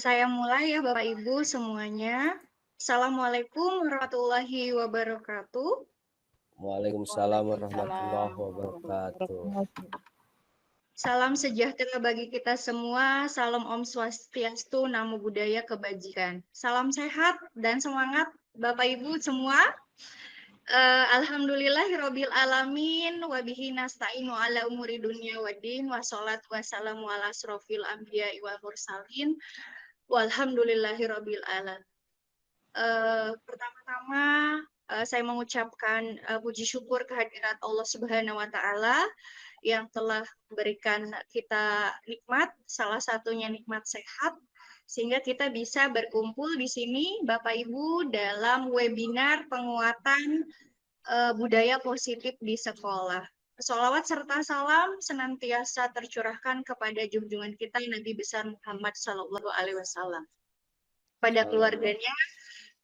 Saya mulai ya Bapak Ibu semuanya. Assalamualaikum warahmatullahi wabarakatuh. Waalaikumsalam warahmatullahi wabarakatuh. Salam sejahtera bagi kita semua. Salam Om Swastiastu, Namo Buddhaya, Kebajikan. Salam sehat dan semangat Bapak Ibu semua. Alhamdulillahirabbil alamin wa bihi nasta'inu ala umuri dunya waddin wassalatu wassalamu ala asrofil anbiya'i wal mursalin walhamdulillahirabbil alamin. Pertama-tama saya mengucapkan puji syukur kehadirat Allah Subhanahu wa taala yang telah memberikan kita nikmat, salah satunya nikmat sehat, sehingga kita bisa berkumpul di sini Bapak Ibu dalam webinar penguatan budaya positif di sekolah. Sholawat serta salam senantiasa tercurahkan kepada junjungan kita Nabi besar Muhammad SAW, pada keluarganya,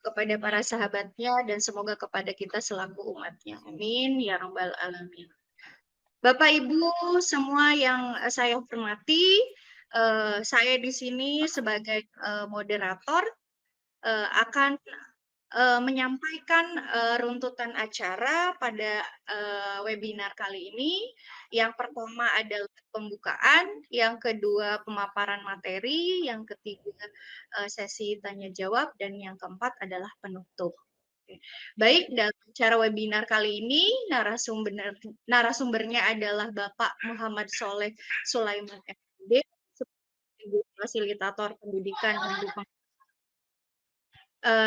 kepada para sahabatnya, dan semoga kepada kita selaku umatnya. Amin ya rabbal alamin. Bapak Ibu semua yang saya hormati, saya di sini sebagai moderator akan menyampaikan runtutan acara pada webinar kali ini. Yang pertama adalah pembukaan, yang kedua pemaparan materi, yang ketiga sesi tanya jawab, dan yang keempat adalah penutup. Baik, dalam acara webinar kali ini narasumbernya adalah Bapak Muhammad Soleh Sulaiman MPD, sebagai fasilitator pendidikan dan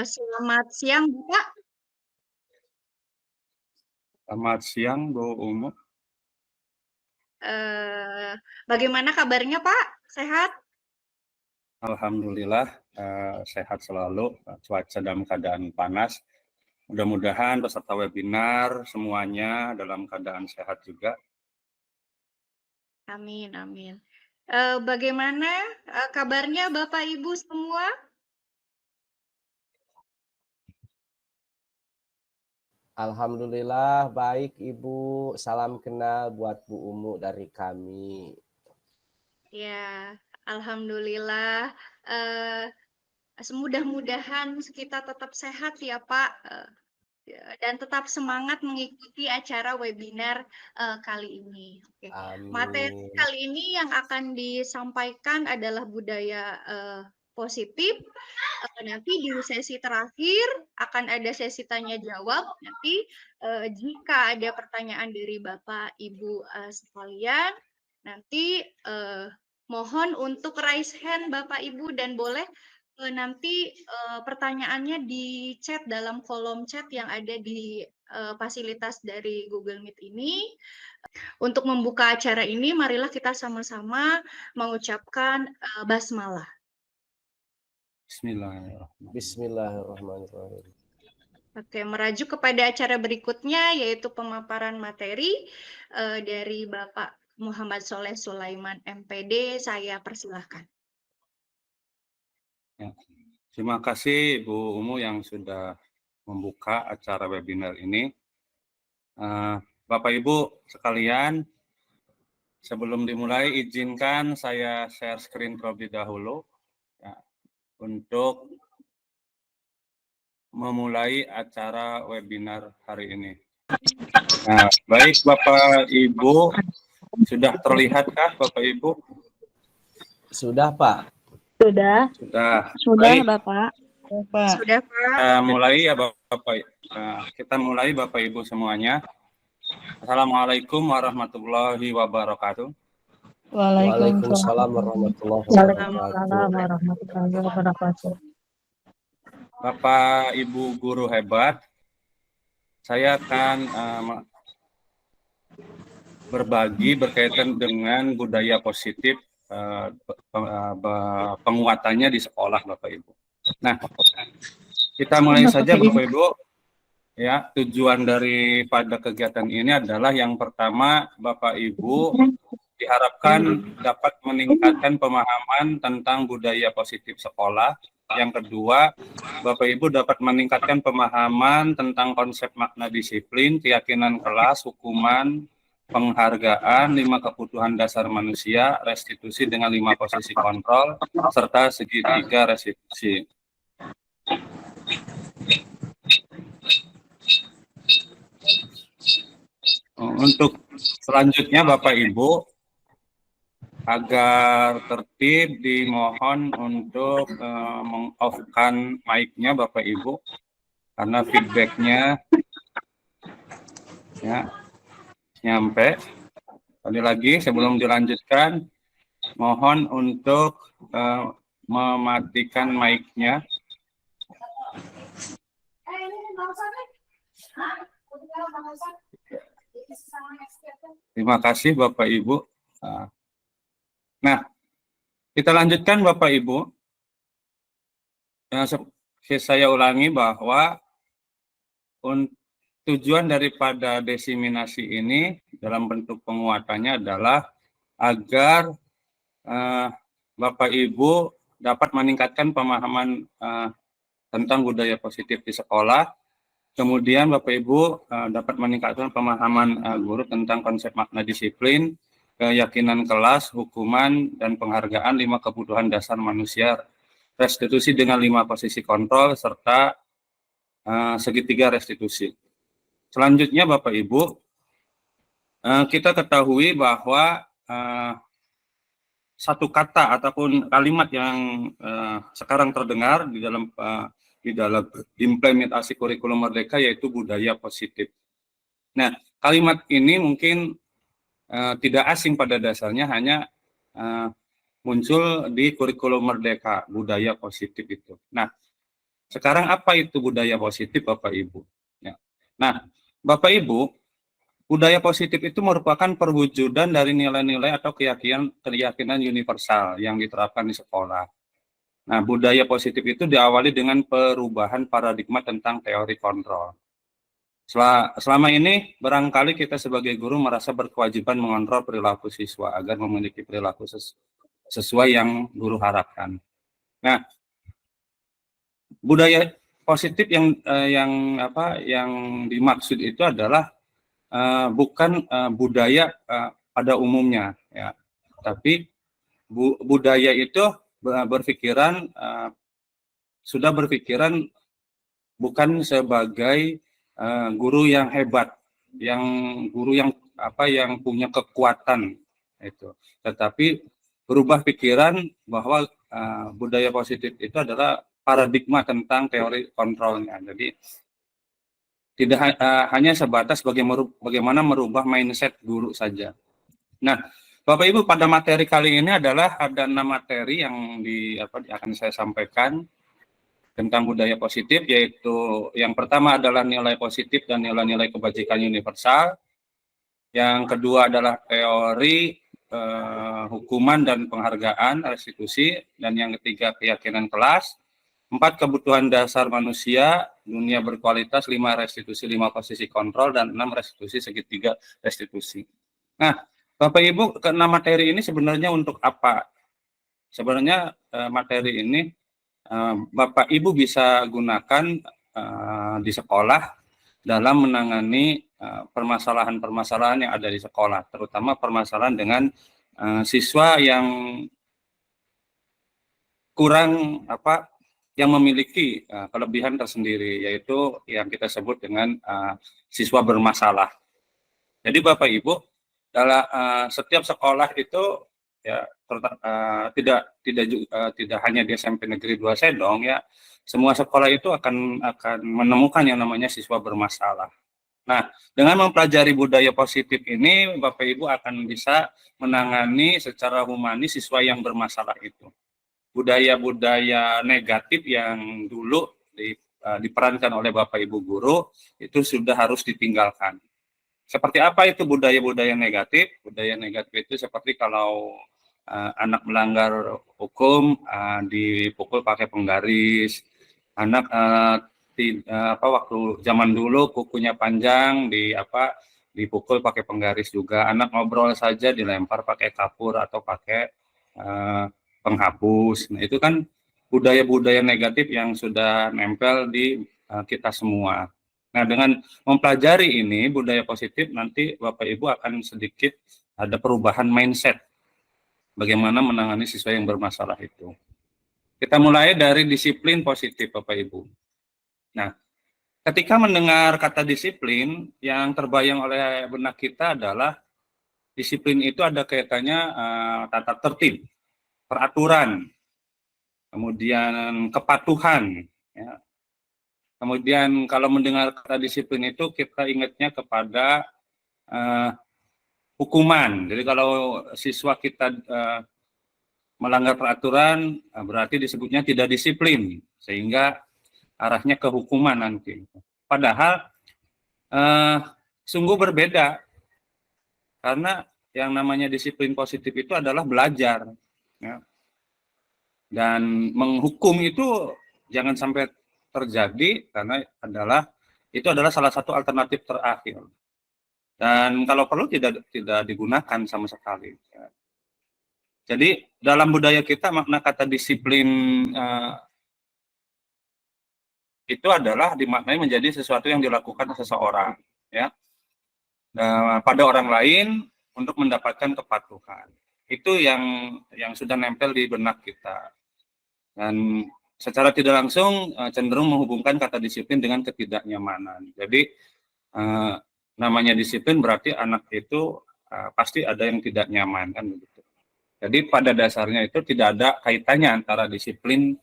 selamat siang, Bapak. Selamat siang, Bu Umu. Bagaimana kabarnya, Pak? Sehat? Alhamdulillah, sehat selalu. Cuaca dalam keadaan panas. Mudah-mudahan peserta webinar semuanya dalam keadaan sehat juga. Amin, amin. Bagaimana kabarnya Bapak Ibu semua? Alhamdulillah baik Ibu. Salam kenal buat Bu Umu dari kami. Ya, alhamdulillah. Mudah-mudahan kita tetap sehat ya Pak, dan tetap semangat mengikuti acara webinar kali ini. Oke. Materi kali ini yang akan disampaikan adalah budaya positif. Nanti di sesi terakhir akan ada sesi tanya jawab. Nanti jika ada pertanyaan dari Bapak Ibu sekalian, nanti mohon untuk raise hand Bapak Ibu, dan boleh nanti pertanyaannya di chat dalam kolom chat yang ada di fasilitas dari Google Meet ini. Untuk membuka acara ini, marilah kita sama-sama mengucapkan basmalah. Bismillahirrahmanirrahim. Oke, merajuk kepada acara berikutnya, yaitu pemaparan materi dari Bapak Muhammad Soleh Sulaiman MPD. Saya persilahkan. Ya. Terima kasih Bu Umu yang sudah membuka acara webinar ini. Bapak Ibu sekalian, sebelum dimulai izinkan saya share screen terlebih dahulu ya, untuk memulai acara webinar hari ini. Nah, baik Bapak Ibu, sudah terlihatkah Bapak Ibu? Sudah Pak. Sudah. Baik. Bapak. Sudah Pak. Mulai ya Bapak. Kita mulai Bapak Ibu semuanya. Assalamualaikum warahmatullahi wabarakatuh. Waalaikumsalam warahmatullahi wabarakatuh. Bapak Ibu guru hebat, saya akan berbagi berkaitan dengan budaya positif, penguatannya di sekolah Bapak Ibu. Nah, kita mulai saja Bapak Ibu. Ya, tujuan daripada kegiatan ini adalah yang pertama, Bapak Ibu diharapkan dapat meningkatkan pemahaman tentang budaya positif sekolah. Yang kedua, Bapak Ibu dapat meningkatkan pemahaman tentang konsep makna disiplin, keyakinan kelas, hukuman, penghargaan, 5 kebutuhan dasar manusia, restitusi dengan 5 posisi kontrol, serta segitiga restitusi. Untuk selanjutnya Bapak Ibu, agar tertib dimohon untuk meng-off-kan mic-nya Bapak Ibu, karena feedback-nya ya nyampe. Sekali lagi sebelum dilanjutkan, mohon untuk mematikan mic-nya. Terima kasih Bapak Ibu. Nah, kita lanjutkan Bapak Ibu. Saya ulangi bahwa tujuan daripada diseminasi ini dalam bentuk penguatannya adalah agar Bapak Ibu dapat meningkatkan pemahaman tentang budaya positif di sekolah. Kemudian Bapak Ibu dapat meningkatkan pemahaman guru tentang konsep makna disiplin, keyakinan kelas, hukuman, dan penghargaan 5 kebutuhan dasar manusia, restitusi dengan 5 posisi kontrol, serta segitiga restitusi. Selanjutnya Bapak Ibu, kita ketahui bahwa satu kata ataupun kalimat yang sekarang terdengar di dalam implementasi kurikulum Merdeka yaitu budaya positif. Nah, kalimat ini mungkin tidak asing pada dasarnya, hanya muncul di kurikulum Merdeka, budaya positif itu. Nah, sekarang apa itu budaya positif Bapak Ibu? Ya. Nah, Bapak Ibu, budaya positif itu merupakan perwujudan dari nilai-nilai atau keyakinan universal yang diterapkan di sekolah. Nah, budaya positif itu diawali dengan perubahan paradigma tentang teori kontrol. Selama ini, barangkali kita sebagai guru merasa berkewajiban mengontrol perilaku siswa agar memiliki perilaku sesuai yang guru harapkan. Nah, budaya positif yang dimaksud itu adalah bukan budaya pada umumnya, ya, tapi budaya itu sudah berpikiran bukan sebagai guru yang hebat, guru yang punya kekuatan itu, tetapi berubah pikiran bahwa budaya positif itu adalah paradigma tentang teori kontrolnya. Jadi tidak hanya sebatas bagaimana merubah mindset guru saja. Nah, Bapak Ibu, pada materi kali ini ada 6 materi yang akan saya sampaikan tentang budaya positif, yaitu yang pertama adalah nilai positif dan nilai-nilai kebajikan universal. Yang kedua adalah teori hukuman dan penghargaan, restitusi, dan yang ketiga keyakinan kelas. 4 kebutuhan dasar manusia, dunia berkualitas, 5 restitusi, 5 posisi kontrol, dan 6 restitusi segitiga restitusi. Nah, Bapak Ibu, ke-6 materi ini sebenarnya untuk apa? Sebenarnya materi ini Bapak Ibu bisa gunakan di sekolah dalam menangani permasalahan-permasalahan yang ada di sekolah, terutama permasalahan dengan siswa yang kurang yang memiliki kelebihan tersendiri, yaitu yang kita sebut dengan siswa bermasalah. Jadi Bapak Ibu, dalam setiap sekolah itu ya tidak hanya di SMP Negeri 2 Sedong, ya, semua sekolah itu akan menemukan yang namanya siswa bermasalah. Nah, dengan mempelajari budaya positif ini, Bapak Ibu akan bisa menangani secara humanis siswa yang bermasalah itu. Budaya-budaya negatif yang dulu diperankan oleh Bapak Ibu guru itu sudah harus ditinggalkan. Seperti apa itu budaya-budaya negatif? Budaya negatif itu seperti kalau anak melanggar hukum dipukul pakai penggaris, anak waktu zaman dulu kukunya panjang dipukul pakai penggaris juga, anak ngobrol saja dilempar pakai kapur atau pakai penghapus. Nah, itu kan budaya-budaya negatif yang sudah nempel di kita semua. Nah, dengan mempelajari ini budaya positif, nanti Bapak Ibu akan sedikit ada perubahan mindset bagaimana menangani siswa yang bermasalah itu. Kita mulai dari disiplin positif, Bapak Ibu. Nah, ketika mendengar kata disiplin, yang terbayang oleh benak kita adalah disiplin itu ada kaitannya tata tertib, peraturan, kemudian kepatuhan. Ya. Kemudian kalau mendengar kata disiplin itu kita ingatnya kepada hukuman. Jadi kalau siswa kita melanggar peraturan, berarti disebutnya tidak disiplin, sehingga arahnya ke hukuman nanti. Padahal sungguh berbeda, karena yang namanya disiplin positif itu adalah belajar. Ya. Dan menghukum itu jangan sampai terjadi, karena itu adalah salah satu alternatif terakhir. Dan kalau perlu tidak digunakan sama sekali. Ya. Jadi dalam budaya kita makna kata disiplin itu adalah dimaknai menjadi sesuatu yang dilakukan seseorang, ya, pada orang lain untuk mendapatkan kepatuhan. Itu yang sudah nempel di benak kita. Dan secara tidak langsung cenderung menghubungkan kata disiplin dengan ketidaknyamanan. Jadi namanya disiplin berarti anak itu pasti ada yang tidak nyaman, kan begitu. Jadi pada dasarnya itu tidak ada kaitannya antara disiplin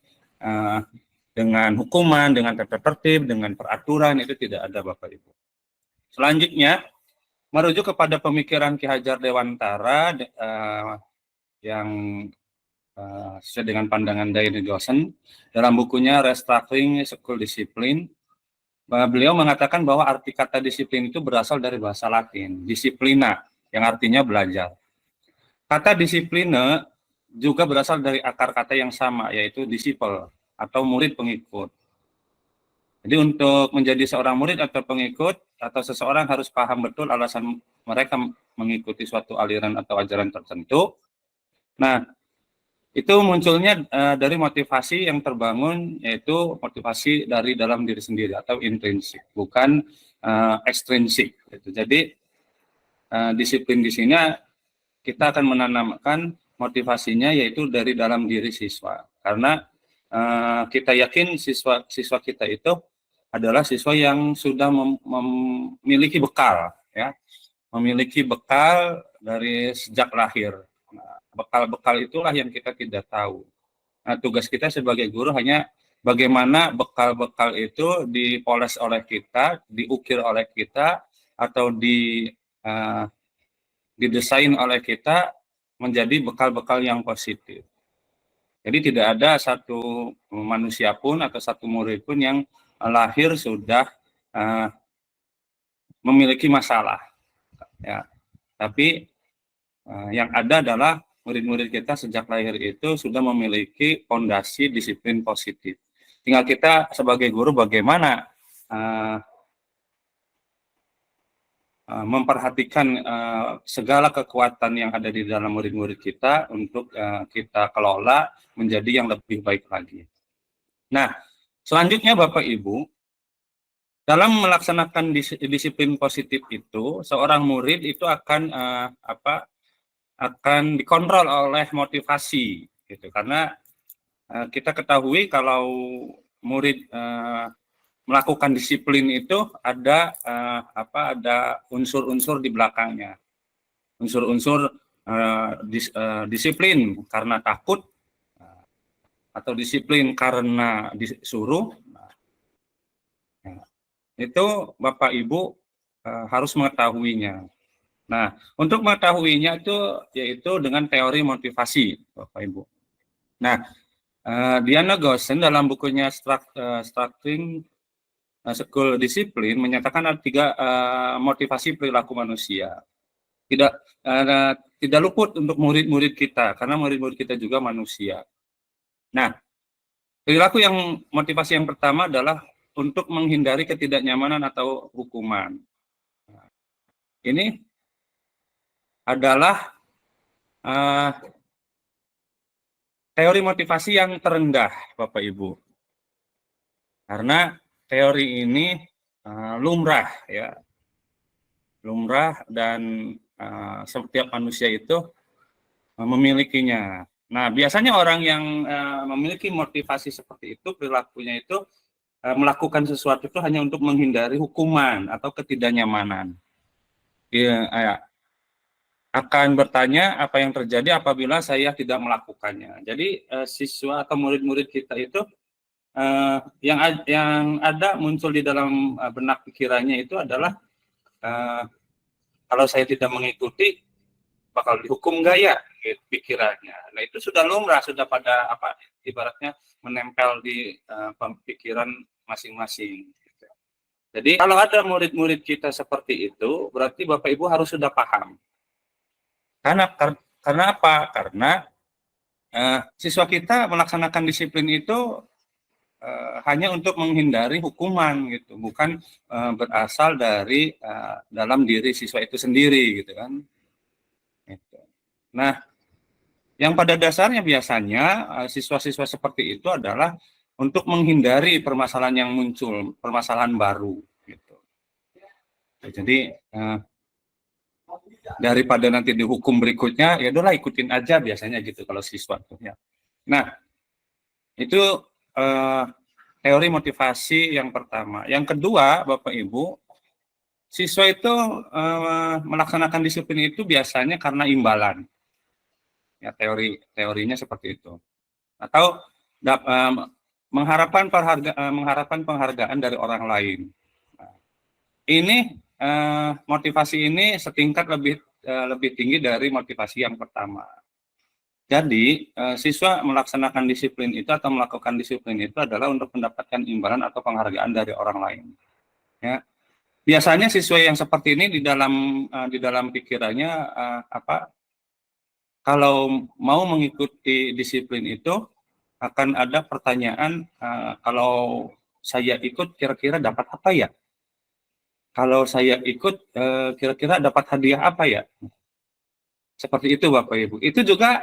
dengan hukuman, dengan tata tertib, dengan peraturan, itu tidak ada, Bapak Ibu. Selanjutnya, merujuk kepada pemikiran Ki Hajar Dewantara yang sesuai dengan pandangan Diana Dawson dalam bukunya Restructuring School Discipline, beliau mengatakan bahwa arti kata disiplin itu berasal dari bahasa Latin, disciplina, yang artinya belajar. Kata disipline juga berasal dari akar kata yang sama, yaitu disciple atau murid pengikut. Jadi untuk menjadi seorang murid atau pengikut, atau seseorang harus paham betul alasan mereka mengikuti suatu aliran atau ajaran tertentu. Nah, itu munculnya dari motivasi yang terbangun, yaitu motivasi dari dalam diri sendiri atau intrinsik, bukan ekstrinsik. Jadi disiplin di sini kita akan menanamkan motivasinya yaitu dari dalam diri siswa, karena kita yakin siswa kita itu adalah siswa yang sudah memiliki bekal, ya, memiliki bekal dari sejak lahir. Bekal-bekal itulah yang kita tidak tahu. Nah, tugas kita sebagai guru hanya bagaimana bekal-bekal itu dipoles oleh kita, diukir oleh kita, atau didesain oleh kita menjadi bekal-bekal yang positif. Jadi tidak ada satu manusia pun atau satu murid pun yang lahir sudah memiliki masalah. Ya. Tapi yang ada adalah murid-murid kita sejak lahir itu sudah memiliki fondasi disiplin positif. Tinggal kita sebagai guru bagaimana memperhatikan segala kekuatan yang ada di dalam murid-murid kita untuk kita kelola menjadi yang lebih baik lagi. Nah, selanjutnya Bapak Ibu, dalam melaksanakan disiplin positif itu, seorang murid itu akan akan dikontrol oleh motivasi, gitu. Karena kita ketahui kalau murid melakukan disiplin itu ada ada unsur-unsur di belakangnya, unsur-unsur disiplin karena takut atau disiplin karena disuruh. Itu Bapak Ibu harus mengetahuinya. Nah, untuk mengetahuinya itu yaitu dengan teori motivasi, Bapak Ibu. Nah, Diana Dawson dalam bukunya Structuring School Discipline menyatakan ada 3 motivasi perilaku manusia. Tidak luput untuk murid-murid kita, karena murid-murid kita juga manusia. Nah, perilaku yang motivasi yang pertama adalah untuk menghindari ketidaknyamanan atau hukuman. Ini adalah teori motivasi yang terendah, Bapak Ibu. Karena teori ini lumrah ya, lumrah dan setiap manusia itu memilikinya. Nah, biasanya orang yang memiliki motivasi seperti itu, perilakunya itu melakukan sesuatu itu hanya untuk menghindari hukuman atau ketidaknyamanan. Ya, akan bertanya apa yang terjadi apabila saya tidak melakukannya. Jadi siswa atau murid-murid kita itu yang ada muncul di dalam benak pikirannya itu adalah kalau saya tidak mengikuti bakal dihukum nggak ya, gitu, pikirannya. Nah itu sudah lumrah, sudah pada apa ibaratnya menempel di pikiran masing-masing. Gitu. Jadi kalau ada murid-murid kita seperti itu, berarti Bapak Ibu harus sudah paham. Karena apa? Karena siswa kita melaksanakan disiplin itu hanya untuk menghindari hukuman gitu, bukan berasal dari dalam diri siswa itu sendiri gitu kan. Gitu. Nah, yang pada dasarnya biasanya siswa-siswa seperti itu adalah untuk menghindari permasalahan yang muncul, permasalahan baru gitu. Jadi daripada nanti dihukum berikutnya, ya udahlah ikutin aja biasanya gitu kalau siswa tuh ya. Nah, itu teori motivasi yang pertama. Yang kedua, Bapak Ibu, siswa itu melaksanakan disiplin itu biasanya karena imbalan. Ya, teorinya seperti itu. Atau mengharapkan penghargaan dari orang lain. Nah, ini motivasi ini setingkat lebih tinggi dari motivasi yang pertama. Jadi siswa melaksanakan disiplin itu atau melakukan disiplin itu adalah untuk mendapatkan imbalan atau penghargaan dari orang lain. Ya, biasanya siswa yang seperti ini di dalam pikirannya kalau mau mengikuti disiplin itu akan ada pertanyaan, kalau saya ikut kira-kira dapat apa ya? Kalau saya ikut kira-kira dapat hadiah apa ya? Seperti itu Bapak Ibu. Itu juga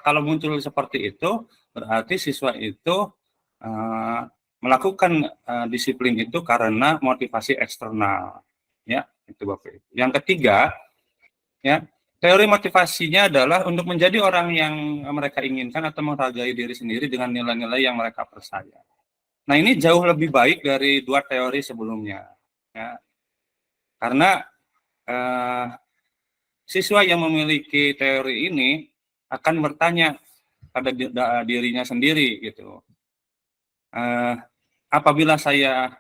kalau muncul seperti itu berarti siswa itu melakukan disiplin itu karena motivasi eksternal. Ya, itu Bapak Ibu. Yang ketiga, ya, teori motivasinya adalah untuk menjadi orang yang mereka inginkan atau menghargai diri sendiri dengan nilai-nilai yang mereka percaya. Nah, ini jauh lebih baik dari dua teori sebelumnya. Ya. Karena siswa yang memiliki teori ini akan bertanya pada dirinya sendiri gitu. Apabila saya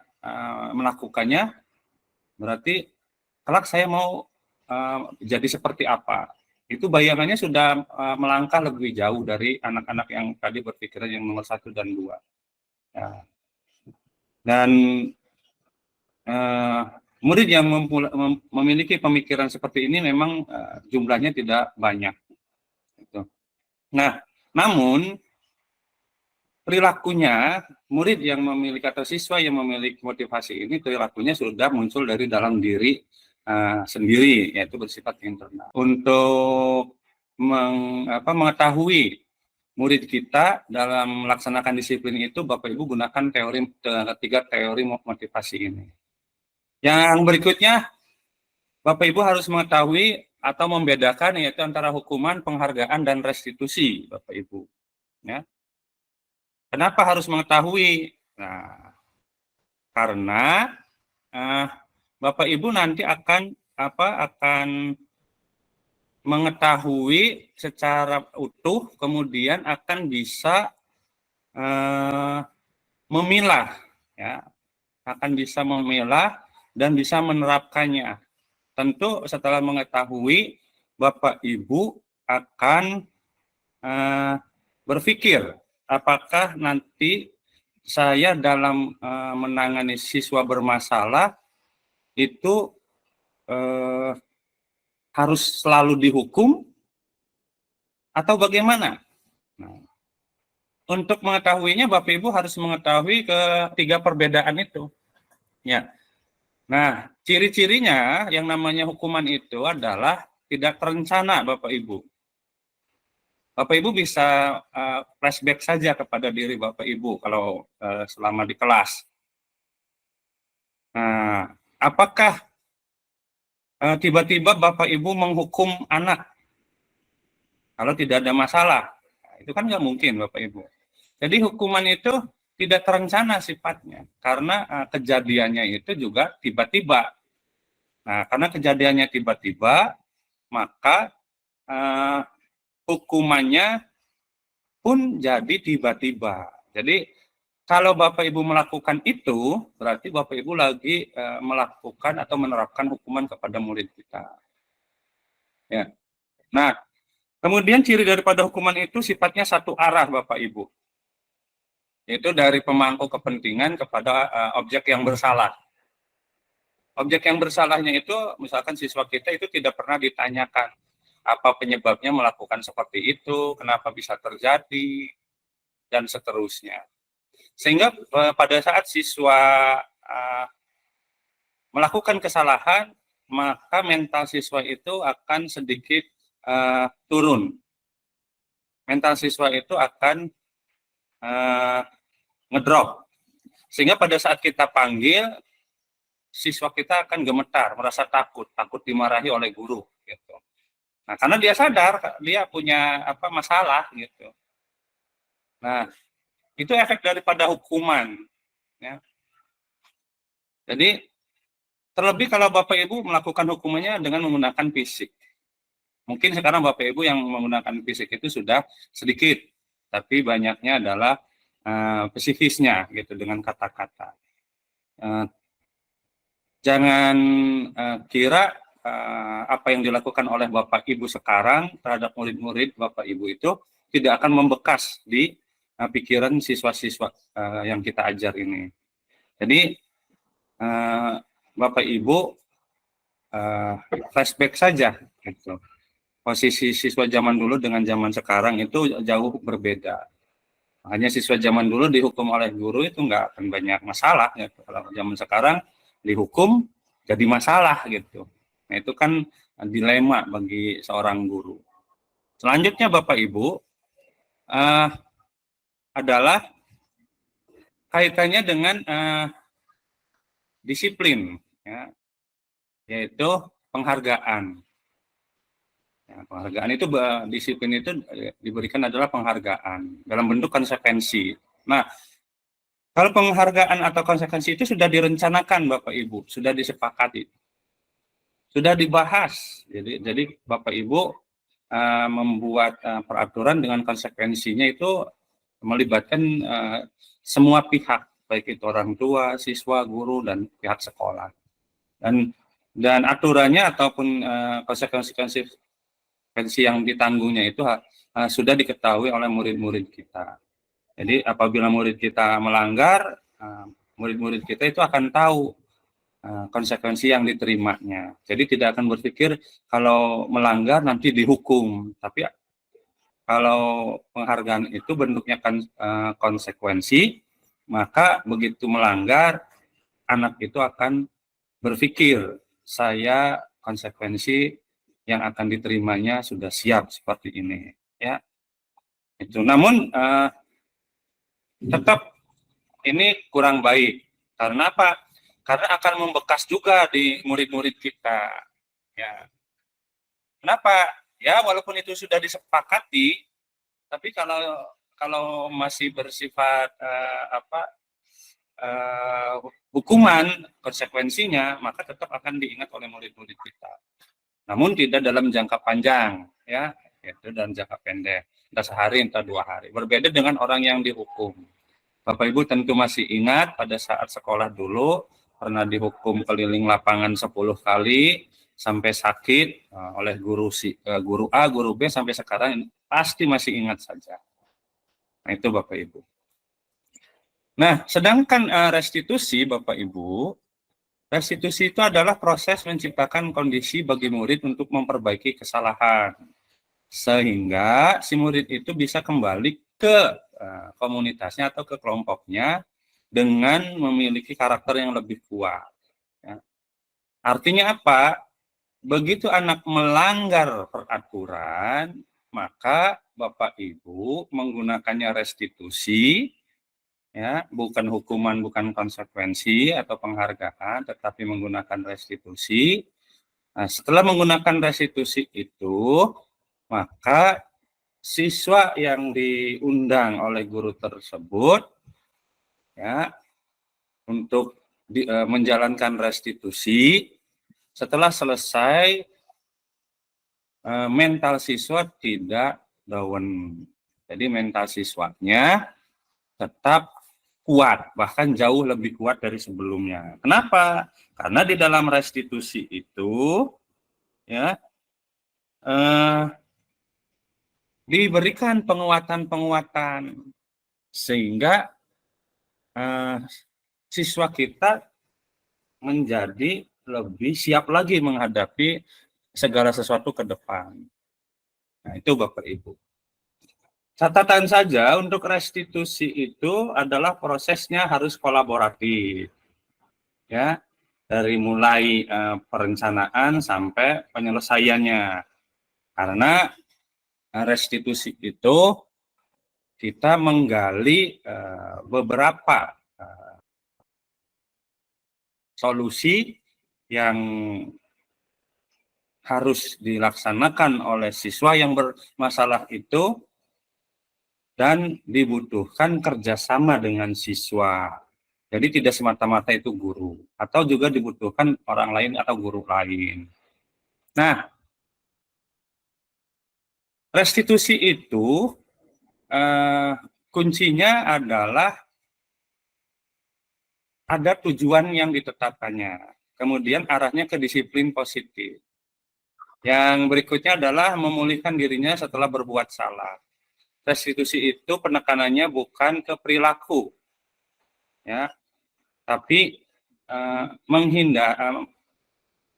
melakukannya, berarti kelak saya mau jadi seperti apa? Itu bayangannya sudah melangkah lebih jauh dari anak-anak yang tadi berpikiran yang nomor 1 dan 2. Ya. Dan murid yang memiliki pemikiran seperti ini memang jumlahnya tidak banyak. Gitu. Nah, namun perilakunya murid yang memiliki atau siswa yang memiliki motivasi ini perilakunya sudah muncul dari dalam diri sendiri, yaitu bersifat internal. Untuk mengetahui murid kita dalam melaksanakan disiplin itu, Bapak Ibu gunakan tiga teori motivasi ini. Yang berikutnya, Bapak Ibu harus mengetahui atau membedakan yaitu antara hukuman, penghargaan, dan restitusi, Bapak Ibu. Ya. Kenapa harus mengetahui? Nah, karena Bapak Ibu nanti akan mengetahui secara utuh, kemudian akan bisa memilah, ya, akan bisa memilah dan bisa menerapkannya. Tentu setelah mengetahui, Bapak Ibu akan berpikir apakah nanti saya dalam menangani siswa bermasalah itu harus selalu dihukum atau bagaimana? Nah, untuk mengetahuinya Bapak Ibu harus mengetahui ketiga perbedaan itu. Ya. Nah, ciri-cirinya yang namanya hukuman itu adalah tidak terencana Bapak Ibu. Bapak Ibu bisa flashback saja kepada diri Bapak Ibu kalau selama di kelas. Apakah tiba-tiba Bapak Ibu menghukum anak kalau tidak ada masalah? Nah, itu kan nggak mungkin Bapak Ibu. Jadi hukuman itu tidak terencana sifatnya, karena kejadiannya itu juga tiba-tiba. Nah, karena kejadiannya tiba-tiba, maka hukumannya pun jadi tiba-tiba. Jadi kalau Bapak Ibu melakukan itu, berarti Bapak Ibu lagi melakukan atau menerapkan hukuman kepada murid kita. Ya. Nah, kemudian ciri daripada hukuman itu sifatnya satu arah Bapak Ibu. Yaitu dari pemangku kepentingan kepada objek yang bersalah. Objek yang bersalahnya itu, misalkan siswa kita itu tidak pernah ditanyakan apa penyebabnya melakukan seperti itu, kenapa bisa terjadi, dan seterusnya. Sehingga pada saat siswa melakukan kesalahan, maka mental siswa itu akan sedikit turun. Mental siswa itu akan ngedrop. Sehingga pada saat kita panggil, siswa kita akan gemetar, merasa takut dimarahi oleh guru. Gitu. Nah, karena dia sadar dia punya masalah gitu. Nah, itu efek daripada hukuman. Ya. Jadi terlebih kalau Bapak Ibu melakukan hukumannya dengan menggunakan fisik. Mungkin sekarang Bapak Ibu yang menggunakan fisik itu sudah sedikit, tapi banyaknya adalah psikisnya gitu dengan kata-kata. Jangan kira apa yang dilakukan oleh Bapak Ibu sekarang terhadap murid-murid Bapak Ibu itu tidak akan membekas di pikiran siswa-siswa yang kita ajar ini. Jadi Bapak Ibu flashback saja gitu. Posisi siswa zaman dulu dengan zaman sekarang itu jauh berbeda. Hanya siswa zaman dulu dihukum oleh guru itu nggak akan banyak masalah gitu. Kalau zaman sekarang dihukum jadi masalah gitu. Nah, itu kan dilema bagi seorang guru. Selanjutnya Bapak Ibu adalah kaitannya dengan disiplin, ya, yaitu penghargaan. Ya, penghargaan itu, disiplin itu diberikan adalah penghargaan dalam bentuk konsekuensi. Nah, kalau penghargaan atau konsekuensi itu sudah direncanakan Bapak Ibu, sudah disepakati, sudah dibahas. Jadi Bapak Ibu membuat peraturan dengan konsekuensinya itu melibatkan semua pihak, baik itu orang tua, siswa, guru, dan pihak sekolah. Dan aturannya ataupun konsekuensi yang ditanggungnya itu sudah diketahui oleh murid-murid kita. Jadi apabila murid kita melanggar, murid-murid kita itu akan tahu konsekuensi yang diterimanya. Jadi tidak akan berpikir kalau melanggar nanti dihukum, tapi kalau penghargaan itu bentuknya kan konsekuensi, maka begitu melanggar, anak itu akan berpikir saya konsekuensi yang akan diterimanya sudah siap seperti ini, ya. Itu. Namun tetap ini kurang baik. Karena apa? Karena akan membekas juga di murid-murid kita. Ya. Kenapa? Ya, walaupun itu sudah disepakati, tapi kalau masih bersifat hukuman, konsekuensinya, maka tetap akan diingat oleh murid-murid kita. Namun tidak dalam jangka panjang, ya, itu dalam jangka pendek, entah sehari, entah 2 hari. Berbeda dengan orang yang dihukum. Bapak Ibu tentu masih ingat pada saat sekolah dulu pernah dihukum keliling lapangan 10 kali sampai sakit oleh guru A, guru B, sampai sekarang pasti masih ingat saja. Nah, itu Bapak Ibu. Nah, sedangkan restitusi Bapak Ibu, restitusi itu adalah proses menciptakan kondisi bagi murid untuk memperbaiki kesalahan, sehingga si murid itu bisa kembali ke komunitasnya atau ke kelompoknya dengan memiliki karakter yang lebih kuat. Ya. Artinya apa? Begitu anak melanggar peraturan, maka Bapak Ibu menggunakannya restitusi, ya, bukan hukuman, bukan konsekuensi atau penghargaan, tetapi menggunakan restitusi. Nah, setelah menggunakan restitusi itu, maka siswa yang diundang oleh guru tersebut, ya, untuk menjalankan restitusi. Setelah selesai, mental siswa tidak down. Jadi mental siswanya tetap kuat, bahkan jauh lebih kuat dari sebelumnya. Kenapa? Karena di dalam restitusi itu, ya, diberikan penguatan-penguatan sehingga siswa kita menjadi lebih siap lagi menghadapi segala sesuatu ke depan. Nah, itu Bapak Ibu. Catatan saja untuk restitusi itu adalah prosesnya harus kolaboratif. Ya, dari mulai perencanaan sampai penyelesaiannya. Karena restitusi itu kita menggali beberapa solusi yang harus dilaksanakan oleh siswa yang bermasalah itu dan dibutuhkan kerjasama dengan siswa. Jadi tidak semata-mata itu guru, atau juga dibutuhkan orang lain atau guru lain. Nah, restitusi itu kuncinya adalah ada tujuan yang ditetapkannya, kemudian arahnya ke disiplin positif. Yang berikutnya adalah memulihkan dirinya setelah berbuat salah. Restitusi itu penekanannya bukan ke perilaku, ya, tapi menghindar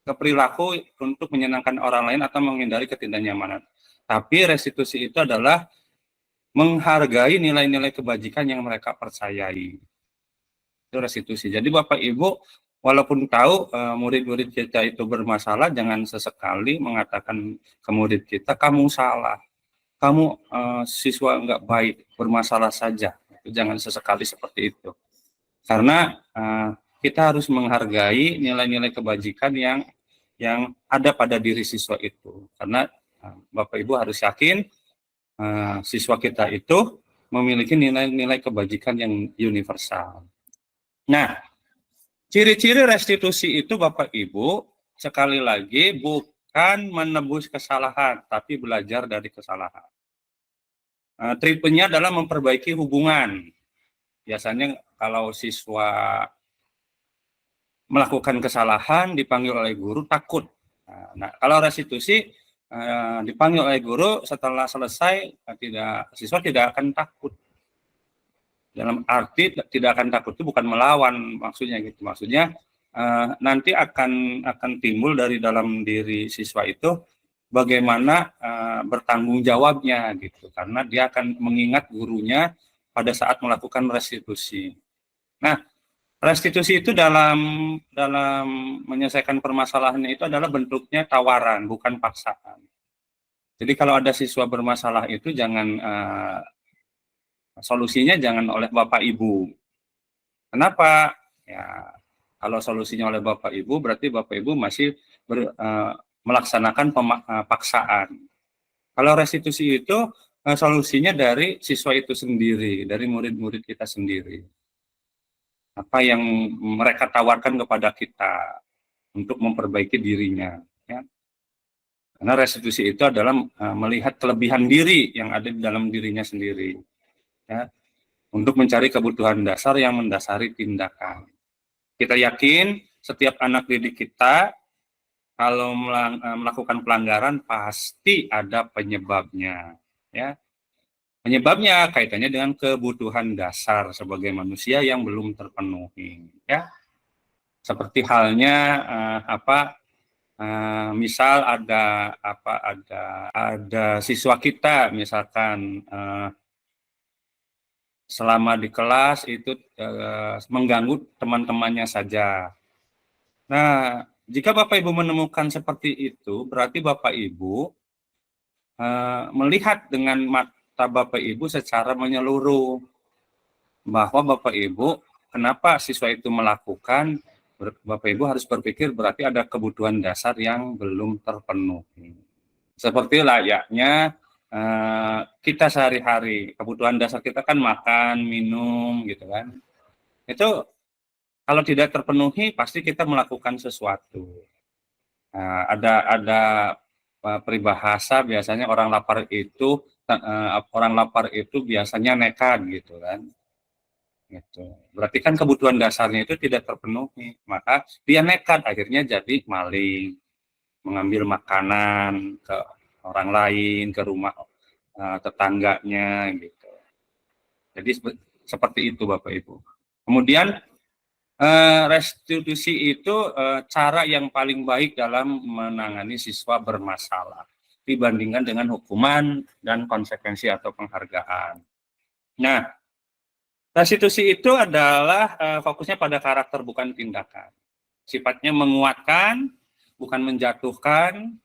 ke perilaku untuk menyenangkan orang lain atau menghindari ketidaknyamanan. Tapi restitusi itu adalah menghargai nilai-nilai kebajikan yang mereka percayai. Itu restitusi. Jadi Bapak Ibu, walaupun tahu murid-murid kita itu bermasalah, jangan sesekali mengatakan ke murid kita, kamu salah. Kamu siswa nggak baik, bermasalah saja. Jangan sesekali seperti itu. Karena kita harus menghargai nilai-nilai kebajikan yang ada pada diri siswa itu. Karena Bapak Ibu harus yakin siswa kita itu memiliki nilai-nilai kebajikan yang universal. Nah, ciri-ciri restitusi itu Bapak Ibu, sekali lagi bukan menebus kesalahan, tapi belajar dari kesalahan. Treatmentnya adalah memperbaiki hubungan. Biasanya kalau siswa melakukan kesalahan dipanggil oleh guru takut. Nah, kalau restitusi dipanggil oleh guru setelah selesai siswa tidak akan takut. Dalam arti tidak akan takut itu bukan melawan maksudnya gitu. Maksudnya nanti akan timbul dari dalam diri siswa itu bagaimana bertanggung jawabnya gitu, karena dia akan mengingat gurunya pada saat melakukan restitusi. Nah, restitusi itu dalam menyelesaikan permasalahannya itu adalah bentuknya tawaran, bukan paksaan. Jadi kalau ada siswa bermasalah itu jangan solusinya jangan oleh Bapak Ibu. Kenapa? Ya, kalau solusinya oleh Bapak Ibu berarti Bapak Ibu masih melaksanakan paksaan. Kalau restitusi itu solusinya dari siswa itu sendiri, dari murid-murid kita sendiri. Apa yang mereka tawarkan kepada kita untuk memperbaiki dirinya. Ya. Karena restitusi itu adalah melihat kelebihan diri yang ada di dalam dirinya sendiri. Ya. Untuk mencari kebutuhan dasar yang mendasari tindakan. Kita yakin setiap anak didik kita kalau melakukan pelanggaran pasti ada penyebabnya, ya. Penyebabnya kaitannya dengan kebutuhan dasar sebagai manusia yang belum terpenuhi, ya. Seperti halnya misal ada siswa kita misalkan selama di kelas itu mengganggu teman-temannya saja. Nah, jika Bapak Ibu menemukan seperti itu, berarti Bapak Ibu melihat dengan mata Bapak Ibu secara menyeluruh. bahwa Bapak Ibu, kenapa siswa itu melakukan, Bapak Ibu harus berpikir berarti ada kebutuhan dasar yang belum terpenuhi. Seperti layaknya kita sehari-hari, kebutuhan dasar kita kan makan, minum, gitu kan. Itu kalau tidak terpenuhi, pasti kita melakukan sesuatu. Ada peribahasa biasanya orang lapar itu biasanya nekat gitu kan. Gitu. Berarti kan kebutuhan dasarnya itu tidak terpenuhi, maka dia nekat akhirnya jadi maling, mengambil makanan ke orang lain, ke rumah tetangganya gitu. Jadi seperti itu Bapak Ibu. Kemudian restitusi itu cara yang paling baik dalam menangani siswa bermasalah dibandingkan dengan hukuman dan konsekuensi atau penghargaan. Nah, restitusi itu adalah fokusnya pada karakter bukan tindakan. Sifatnya menguatkan, bukan menjatuhkan.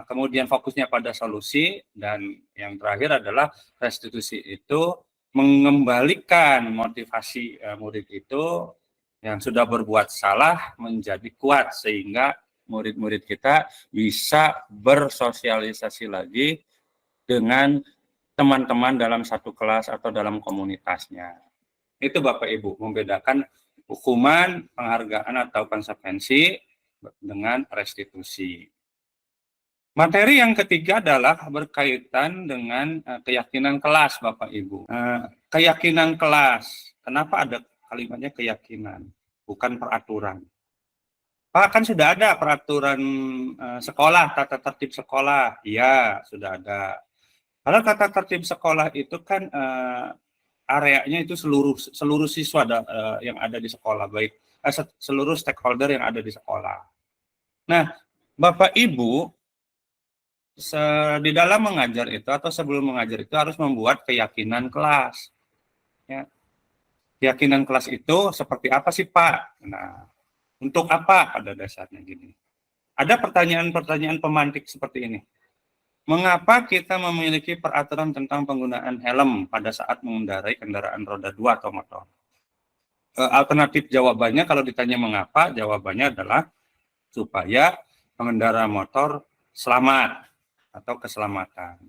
Kemudian fokusnya pada solusi, dan yang terakhir adalah restitusi itu mengembalikan motivasi murid itu yang sudah berbuat salah menjadi kuat sehingga murid-murid kita bisa bersosialisasi lagi dengan teman-teman dalam satu kelas atau dalam komunitasnya. Itu Bapak Ibu, membedakan hukuman, penghargaan atau konsekuensi dengan restitusi. Materi yang ketiga adalah berkaitan dengan keyakinan kelas Bapak Ibu. Keyakinan kelas, kenapa ada kalimatnya keyakinan, bukan peraturan? Pak, kan sudah ada peraturan sekolah, tata tertib sekolah. Iya, sudah ada. Kalau tata tertib sekolah itu kan areanya itu seluruh siswa yang ada di sekolah, baik seluruh stakeholder yang ada di sekolah. Nah, Bapak Ibu di dalam mengajar itu atau sebelum mengajar itu harus membuat keyakinan kelas. Ya. Keyakinan kelas itu seperti apa sih Pak? Nah, untuk apa pada dasarnya gini? Ada pertanyaan-pertanyaan pemantik seperti ini. Mengapa kita memiliki peraturan tentang penggunaan helm pada saat mengendarai kendaraan roda 2 atau motor? Alternatif jawabannya kalau ditanya mengapa, jawabannya adalah supaya pengendara motor selamat atau keselamatan.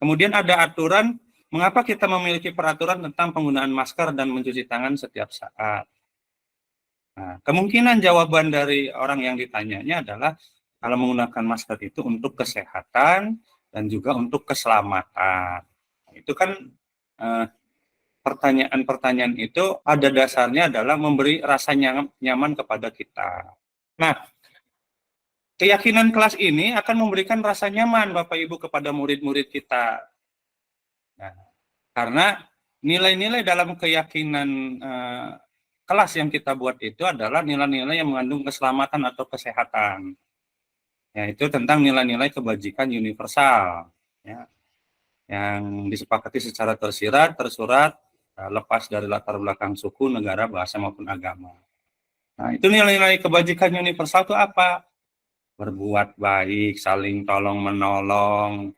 Kemudian ada aturan, mengapa kita memiliki peraturan tentang penggunaan masker dan mencuci tangan setiap saat? Nah, kemungkinan jawaban dari orang yang ditanyanya adalah kalau menggunakan masker itu untuk kesehatan dan juga untuk keselamatan. Itu kan pertanyaan-pertanyaan itu pada dasarnya adalah memberi rasa nyaman kepada kita. Nah, keyakinan kelas ini akan memberikan rasa nyaman Bapak Ibu kepada murid-murid kita. Nah, karena nilai-nilai dalam keyakinan kelas yang kita buat itu adalah nilai-nilai yang mengandung keselamatan atau kesehatan. Ya, itu tentang nilai-nilai kebajikan universal, ya, yang disepakati secara tersurat, lepas dari latar belakang suku, negara, bahasa maupun agama. Nah, itu nilai-nilai kebajikan universal itu apa? Berbuat baik, saling tolong menolong,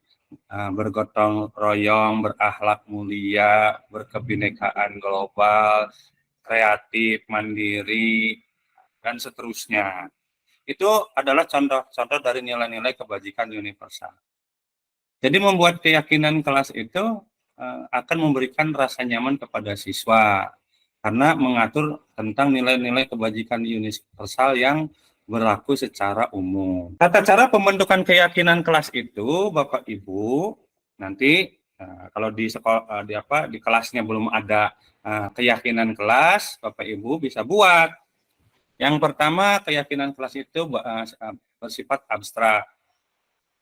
bergotong royong, berakhlak mulia, berkebinekaan global, kreatif, mandiri, dan seterusnya. Itu adalah contoh-contoh dari nilai-nilai kebajikan universal. Jadi membuat keyakinan kelas itu akan memberikan rasa nyaman kepada siswa karena mengatur tentang nilai-nilai kebajikan universal yang berlaku secara umum. Tata cara pembentukan keyakinan kelas itu, Bapak Ibu, nanti kalau di sekolah di kelasnya belum ada keyakinan kelas, Bapak Ibu bisa buat. Yang pertama, keyakinan kelas itu bersifat abstrak,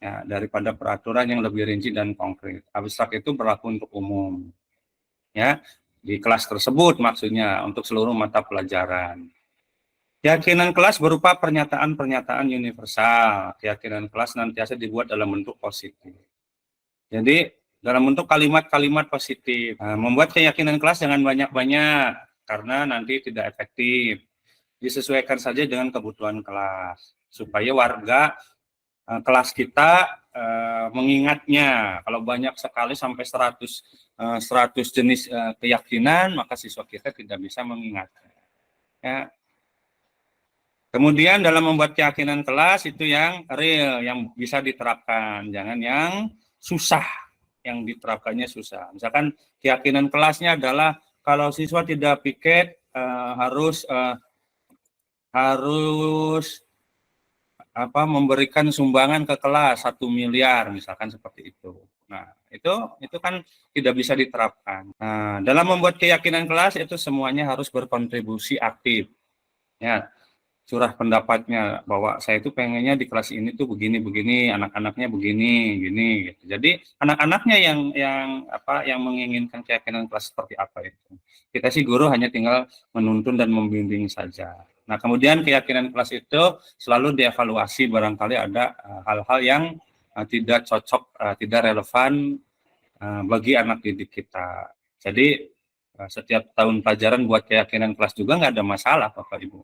ya, daripada peraturan yang lebih rinci dan konkret. Abstrak itu berlaku untuk umum, ya, di kelas tersebut maksudnya untuk seluruh mata pelajaran. Keyakinan kelas berupa pernyataan-pernyataan universal. Keyakinan kelas nantiasa dibuat dalam bentuk positif. Jadi dalam bentuk kalimat-kalimat positif. Membuat keyakinan kelas jangan banyak-banyak karena nanti tidak efektif. Disesuaikan saja dengan kebutuhan kelas supaya warga kelas kita mengingatnya. Kalau banyak sekali sampai 100 jenis keyakinan, maka siswa kita tidak bisa mengingatnya. Ya. Kemudian dalam membuat keyakinan kelas itu yang real, yang bisa diterapkan, jangan yang susah, yang diterapkannya susah. Misalkan keyakinan kelasnya adalah kalau siswa tidak piket harus memberikan sumbangan ke kelas 1 miliar, misalkan seperti itu. Nah, itu kan tidak bisa diterapkan. Nah, dalam membuat keyakinan kelas itu semuanya harus berkontribusi aktif. Ya, curah pendapatnya bahwa saya itu pengennya di kelas ini tuh begini, anak-anaknya begini, gini gitu. Jadi anak-anaknya yang menginginkan keyakinan kelas seperti apa itu. Kita sih guru hanya tinggal menuntun dan membimbing saja. Nah, kemudian keyakinan kelas itu selalu dievaluasi barangkali ada hal-hal yang tidak cocok, tidak relevan bagi anak didik kita. Jadi setiap tahun pelajaran buat keyakinan kelas juga nggak ada masalah, Bapak Ibu.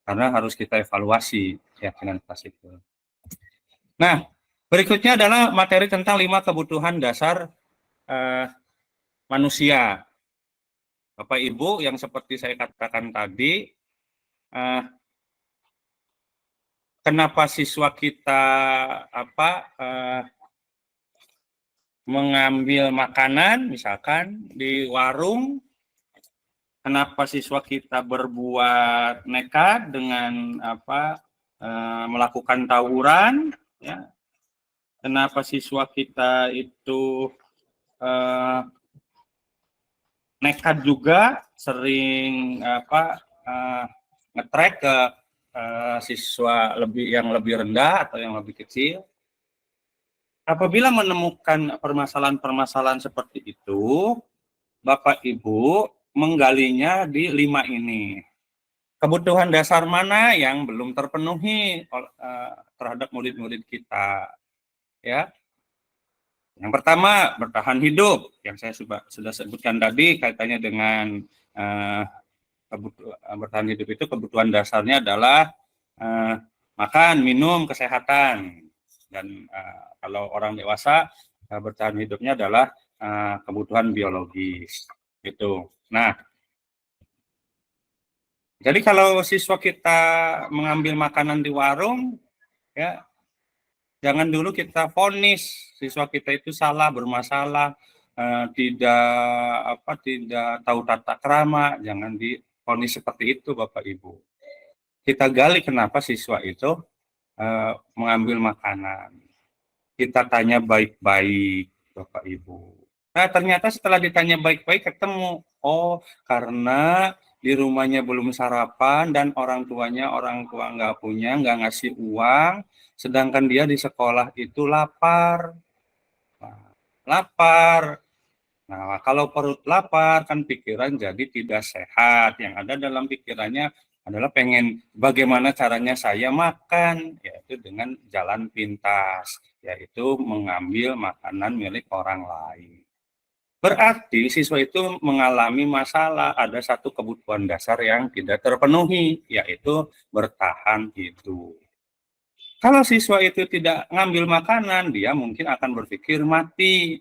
Karena harus kita evaluasi keyakinan kelas itu. Nah, berikutnya adalah materi tentang 5 kebutuhan dasar manusia. Bapak Ibu, yang seperti saya katakan tadi, kenapa siswa kita mengambil makanan, misalkan di warung, kenapa siswa kita berbuat nekat dengan melakukan tawuran, ya? Kenapa siswa kita itu nekat juga sering nge-track ke siswa yang lebih rendah atau yang lebih kecil. Apabila menemukan permasalahan-permasalahan seperti itu, Bapak Ibu menggalinya di 5 ini. Kebutuhan dasar mana yang belum terpenuhi terhadap murid-murid kita? Ya. Yang pertama, bertahan hidup. Yang saya sudah sebutkan tadi kaitannya dengan bertahan hidup itu kebutuhan dasarnya adalah makan, minum, kesehatan. Dan kalau orang dewasa bertahan hidupnya adalah kebutuhan biologis. Gitu. Nah, jadi kalau siswa kita mengambil makanan di warung, ya jangan dulu kita vonis siswa kita itu salah, bermasalah, tidak tahu tata krama, jangan divonis seperti itu, Bapak Ibu. Kita gali kenapa siswa itu mengambil makanan. Kita tanya baik-baik, Bapak Ibu. Nah, ternyata setelah ditanya baik-baik ketemu, oh karena di rumahnya belum sarapan dan orang tua nggak punya, nggak ngasih uang, sedangkan dia di sekolah itu lapar. Nah, kalau perut lapar kan pikiran jadi tidak sehat. Yang ada dalam pikirannya adalah pengen bagaimana caranya saya makan, yaitu dengan jalan pintas, yaitu mengambil makanan milik orang lain. Berarti siswa itu mengalami masalah, ada satu kebutuhan dasar yang tidak terpenuhi, yaitu bertahan hidup. Kalau siswa itu tidak ngambil makanan, dia mungkin akan berpikir mati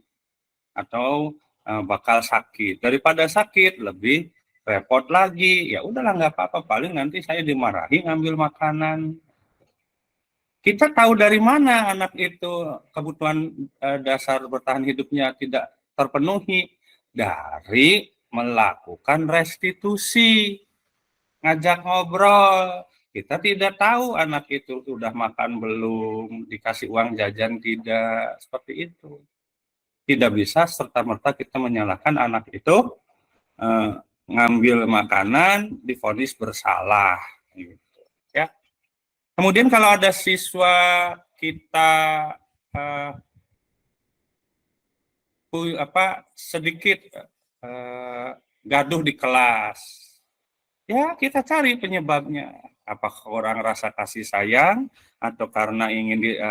atau bakal sakit. Daripada sakit, lebih repot lagi. Ya udahlah, nggak apa-apa, paling nanti saya dimarahi ngambil makanan. Kita tahu dari mana anak itu kebutuhan dasar bertahan hidupnya tidak terpenuhi? Dari melakukan restitusi, ngajak ngobrol. Kita tidak tahu anak itu sudah makan belum, dikasih uang jajan tidak, seperti itu. Tidak bisa serta-merta kita menyalahkan anak itu ngambil makanan divonis bersalah. Gitu. Ya. Kemudian kalau ada siswa kita sedikit gaduh di kelas, ya kita cari penyebabnya. Apakah orang rasa kasih sayang atau karena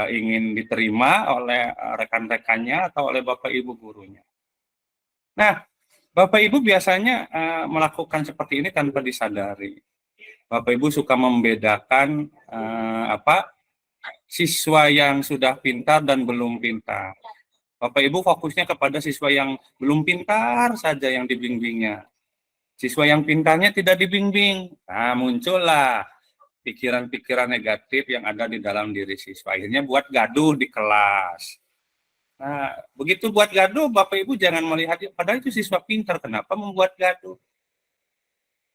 ingin diterima oleh rekan-rekannya atau oleh Bapak Ibu gurunya. Nah, Bapak Ibu biasanya melakukan seperti ini tanpa disadari. Bapak Ibu suka membedakan siswa yang sudah pintar dan belum pintar. Bapak Ibu fokusnya kepada siswa yang belum pintar saja yang dibimbingnya. Siswa yang pintarnya tidak dibimbing. Nah, muncullah pikiran-pikiran negatif yang ada di dalam diri siswa. Akhirnya buat gaduh di kelas. Nah, begitu buat gaduh, Bapak Ibu jangan melihat, padahal itu siswa pintar, kenapa membuat gaduh?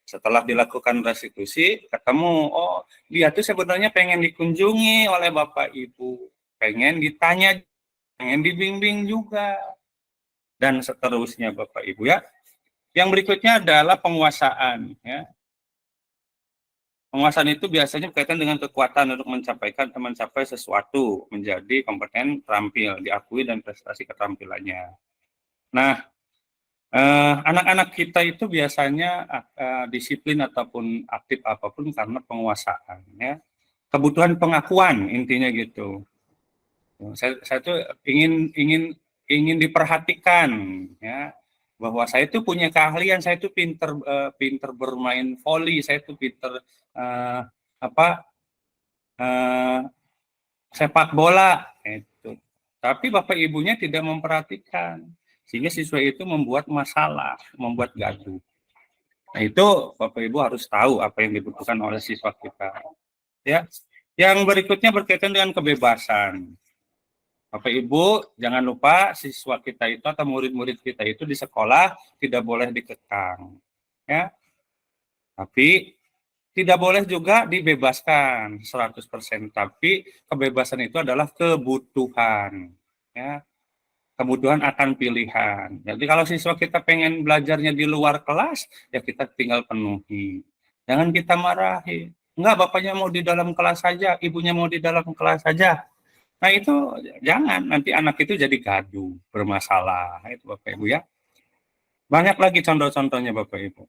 Setelah dilakukan restitusi, ketemu, oh dia tuh sebenarnya pengen dikunjungi oleh Bapak Ibu, pengen ditanya, pengen dibimbing juga, dan seterusnya Bapak Ibu ya. Yang berikutnya adalah penguasaan. Ya. Penguasaan itu biasanya berkaitan dengan kekuatan untuk mencapai sesuatu, menjadi kompeten, terampil, diakui dan prestasi keterampilannya. Nah, anak-anak kita itu biasanya disiplin ataupun aktif apapun karena penguasaan, ya. Kebutuhan pengakuan intinya gitu. Saya tuh ingin diperhatikan, ya, bahwa saya itu punya keahlian, saya itu pinter bermain voli, saya itu pinter sepak bola, itu. Tapi Bapak Ibunya tidak memperhatikan. Sehingga siswa itu membuat masalah, membuat gaduh. Nah, itu Bapak Ibu harus tahu apa yang dibutuhkan oleh siswa kita. Ya. Yang berikutnya berkaitan dengan kebebasan. Bapak Ibu, jangan lupa siswa kita itu atau murid-murid kita itu di sekolah tidak boleh dikekang. Ya. Tapi tidak boleh juga dibebaskan 100%, tapi kebebasan itu adalah kebutuhan. Ya. Kebutuhan akan pilihan. Jadi kalau siswa kita pengen belajarnya di luar kelas, ya kita tinggal penuhi. Jangan kita marahi. Enggak, bapaknya mau di dalam kelas saja, ibunya mau di dalam kelas saja. Nah itu jangan, nanti anak itu jadi gaduh, bermasalah. Itu Bapak Ibu ya. Banyak lagi contoh-contohnya Bapak Ibu.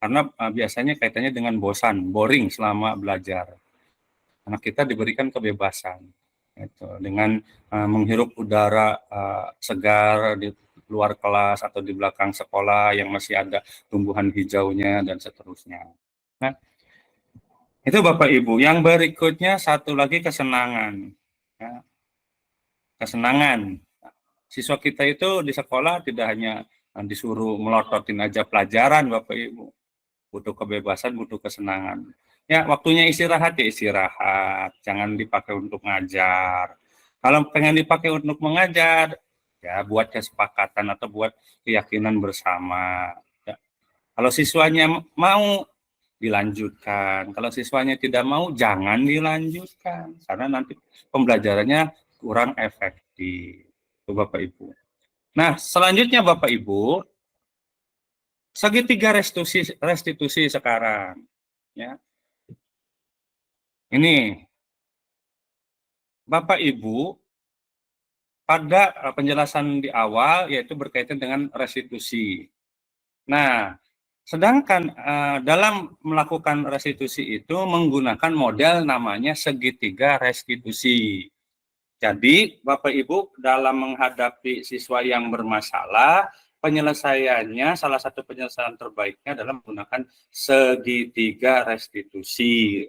Karena biasanya kaitannya dengan bosan, boring selama belajar. Anak kita diberikan kebebasan. Itu, dengan menghirup udara segar di luar kelas atau di belakang sekolah yang masih ada tumbuhan hijaunya dan seterusnya. Nah, itu Bapak Ibu. Yang berikutnya satu lagi kesenangan. Ya. Kesenangan. Siswa kita itu di sekolah tidak hanya disuruh melototin aja pelajaran Bapak Ibu. Butuh kebebasan, butuh kesenangan. Ya, waktunya istirahat ya istirahat, jangan dipakai untuk ngajar. Kalau pengen dipakai untuk mengajar, ya buat kesepakatan atau buat keyakinan bersama. Ya. Kalau siswanya mau, dilanjutkan. Kalau siswanya tidak mau, jangan dilanjutkan. Karena nanti pembelajarannya kurang efektif. Itu Bapak Ibu. Nah, selanjutnya Bapak Ibu, segitiga restitusi sekarang. Ya. Ini, Bapak Ibu, pada penjelasan di awal, yaitu berkaitan dengan restitusi. Nah, sedangkan dalam melakukan restitusi itu menggunakan model namanya segitiga restitusi. Jadi, Bapak Ibu, dalam menghadapi siswa yang bermasalah, penyelesaiannya, salah satu penyelesaian terbaiknya adalah menggunakan segitiga restitusi.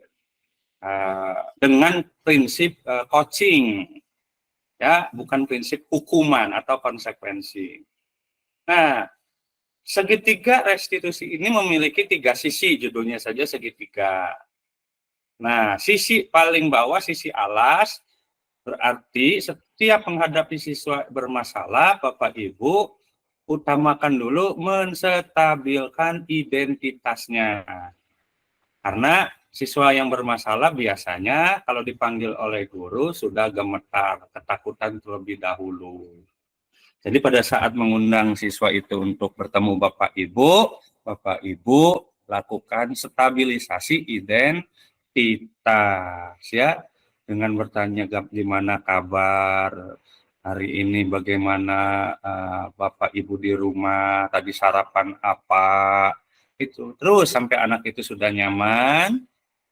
Dengan prinsip coaching, ya, bukan prinsip hukuman atau konsekuensi. Nah, segitiga restitusi ini memiliki 3 sisi, judulnya saja segitiga. Nah, sisi paling bawah, sisi alas, berarti setiap menghadapi siswa bermasalah, Bapak Ibu, utamakan dulu menstabilkan identitasnya. Karena siswa yang bermasalah biasanya kalau dipanggil oleh guru sudah gemetar, ketakutan terlebih dahulu. Jadi pada saat mengundang siswa itu untuk bertemu Bapak Ibu lakukan stabilisasi identitas, ya, dengan bertanya gimana kabar hari ini, bagaimana Bapak Ibu di rumah, tadi sarapan apa, itu terus sampai anak itu sudah nyaman.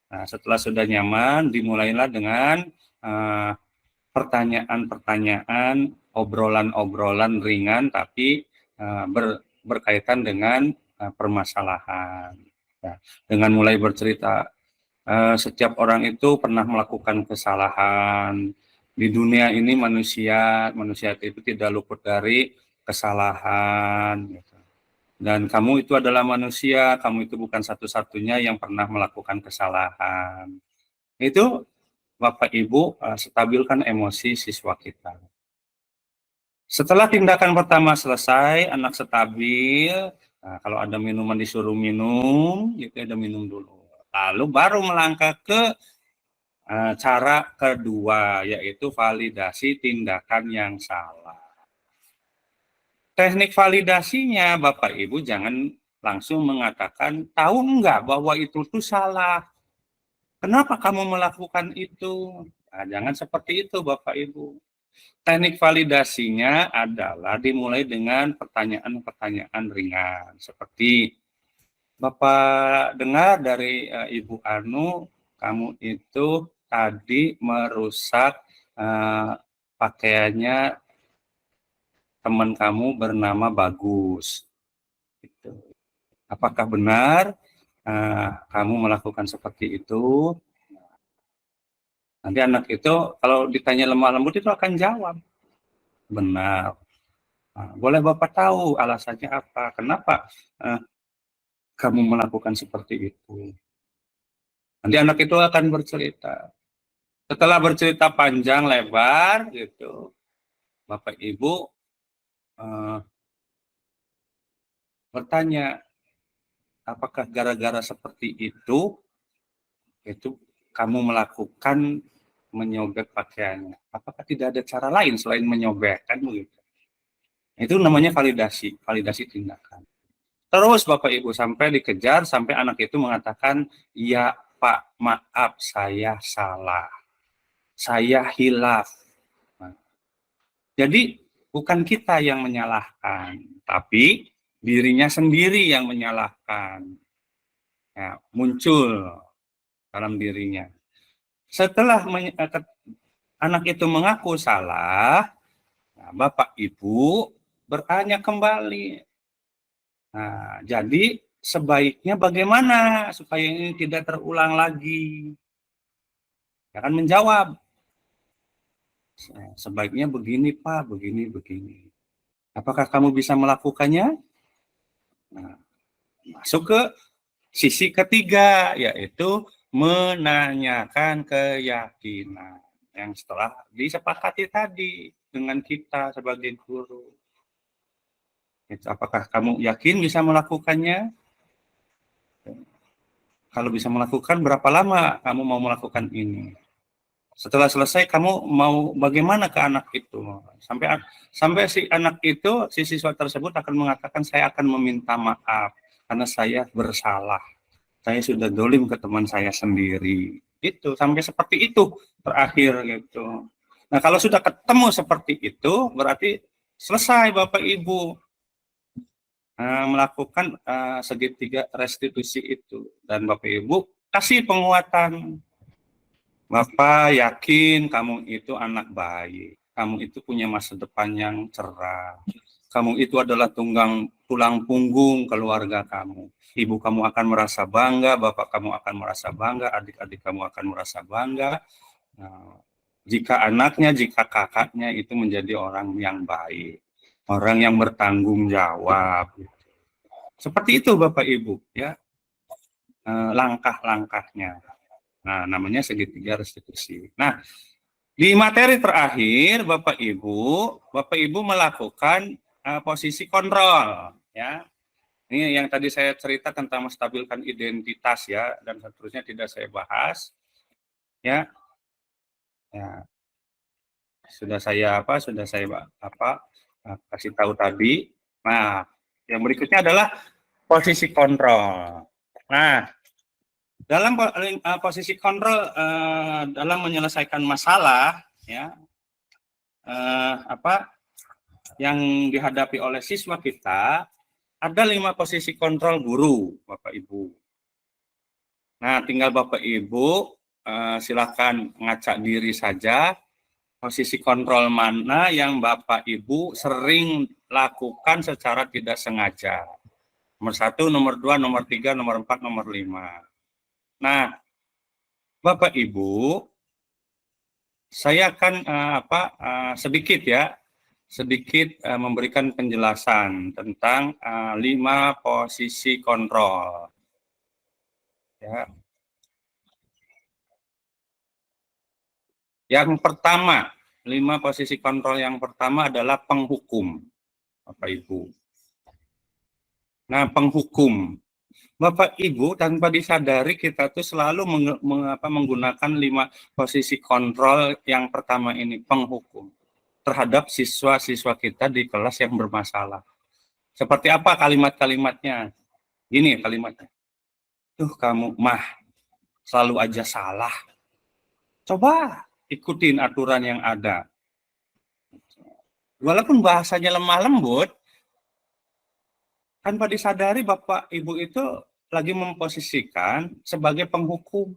Nah, setelah sudah nyaman, dimulailah dengan pertanyaan-pertanyaan, obrolan-obrolan ringan, tapi berkaitan dengan permasalahan. Ya, dengan mulai bercerita, Setiap orang itu pernah melakukan kesalahan. Di dunia ini manusia itu tidak luput dari kesalahan. Gitu. Dan kamu itu adalah manusia, kamu itu bukan satu-satunya yang pernah melakukan kesalahan. Itu Bapak Ibu stabilkan emosi siswa kita. Setelah tindakan pertama selesai, anak stabil. Nah, kalau ada minuman disuruh minum, gitu ada minum dulu. Lalu baru melangkah ke cara kedua, yaitu validasi tindakan yang salah. Teknik validasinya, Bapak Ibu jangan langsung mengatakan, tahu enggak bahwa itu tuh salah. Kenapa kamu melakukan itu? Nah, jangan seperti itu, Bapak Ibu. Teknik validasinya adalah dimulai dengan pertanyaan-pertanyaan ringan. Seperti, Bapak dengar dari Ibu Anu, kamu itu tadi merusak pakaiannya teman kamu bernama Bagus. Gitu. Apakah benar kamu melakukan seperti itu? Nanti anak itu kalau ditanya lemah lembut itu akan jawab benar. Nah, boleh Bapak tahu alasannya apa? Kenapa kamu melakukan seperti itu? Nanti anak itu akan bercerita. Setelah bercerita panjang lebar gitu, Bapak Ibu bertanya, apakah gara-gara seperti itu kamu melakukan menyobek pakaiannya? Apakah tidak ada cara lain selain menyobek? Kan begitu. Itu namanya validasi tindakan. Terus Bapak Ibu sampai dikejar sampai anak itu mengatakan, ya Pak, maaf saya salah, saya hilaf. Nah, jadi bukan kita yang menyalahkan, tapi dirinya sendiri yang menyalahkan. Ya, muncul dalam dirinya. Setelah anak itu mengaku salah, nah, Bapak Ibu bertanya kembali. Nah, jadi sebaiknya bagaimana supaya ini tidak terulang lagi? Ya kan menjawab. Sebaiknya begini Pak, begini. Apakah kamu bisa melakukannya? Nah, masuk ke sisi ketiga, yaitu menanyakan keyakinan yang setelah disepakati tadi dengan kita sebagai guru. Apakah kamu yakin bisa melakukannya? Kalau bisa melakukan, berapa lama kamu mau melakukan ini? Setelah selesai, kamu mau bagaimana ke anak itu? Sampai si anak itu, si siswa tersebut akan mengatakan, saya akan meminta maaf karena saya bersalah. Saya sudah dolim ke teman saya sendiri. Itu sampai seperti itu terakhir gitu. Nah, kalau sudah ketemu seperti itu, berarti selesai Bapak Ibu melakukan segitiga restitusi itu. Dan Bapak Ibu kasih penguatan. Bapak yakin kamu itu anak baik. Kamu itu punya masa depan yang cerah. Kamu itu adalah tulang punggung keluarga kamu. Ibu kamu akan merasa bangga, bapak kamu akan merasa bangga, adik-adik kamu akan merasa bangga. Nah, jika anaknya, jika kakaknya itu menjadi orang yang baik, orang yang bertanggung jawab. Seperti itu Bapak Ibu, ya langkah-langkahnya. Nah, namanya segitiga restitusi. Nah, di materi terakhir Bapak Ibu melakukan posisi kontrol, ya. Ini yang tadi saya cerita tentang menstabilkan identitas ya, dan seterusnya tidak saya bahas, ya. Ya. Sudah saya kasih tahu tadi. Nah, yang berikutnya adalah posisi kontrol. Nah, dalam posisi kontrol dalam menyelesaikan masalah, ya, yang dihadapi oleh siswa kita, ada 5 posisi kontrol guru, Bapak Ibu. Nah, tinggal Bapak Ibu silakan ngacak diri saja, posisi kontrol mana yang Bapak Ibu sering lakukan secara tidak sengaja. Nomor 1, nomor 2, nomor 3, nomor 4, nomor 5. Nah, Bapak Ibu, saya akan sedikit memberikan penjelasan tentang 5 posisi kontrol. Ya. Yang pertama, 5 posisi kontrol yang pertama adalah penghukum, Bapak Ibu. Nah, penghukum. Bapak Ibu, tanpa disadari kita tuh selalu menggunakan 5 posisi kontrol yang pertama ini, penghukum, terhadap siswa-siswa kita di kelas yang bermasalah. Seperti apa kalimat-kalimatnya? Gini kalimatnya. Tuh kamu mah selalu aja salah. Coba ikutin aturan yang ada. Walaupun bahasanya lemah lembut, tanpa disadari Bapak Ibu itu lagi memposisikan sebagai penghukum.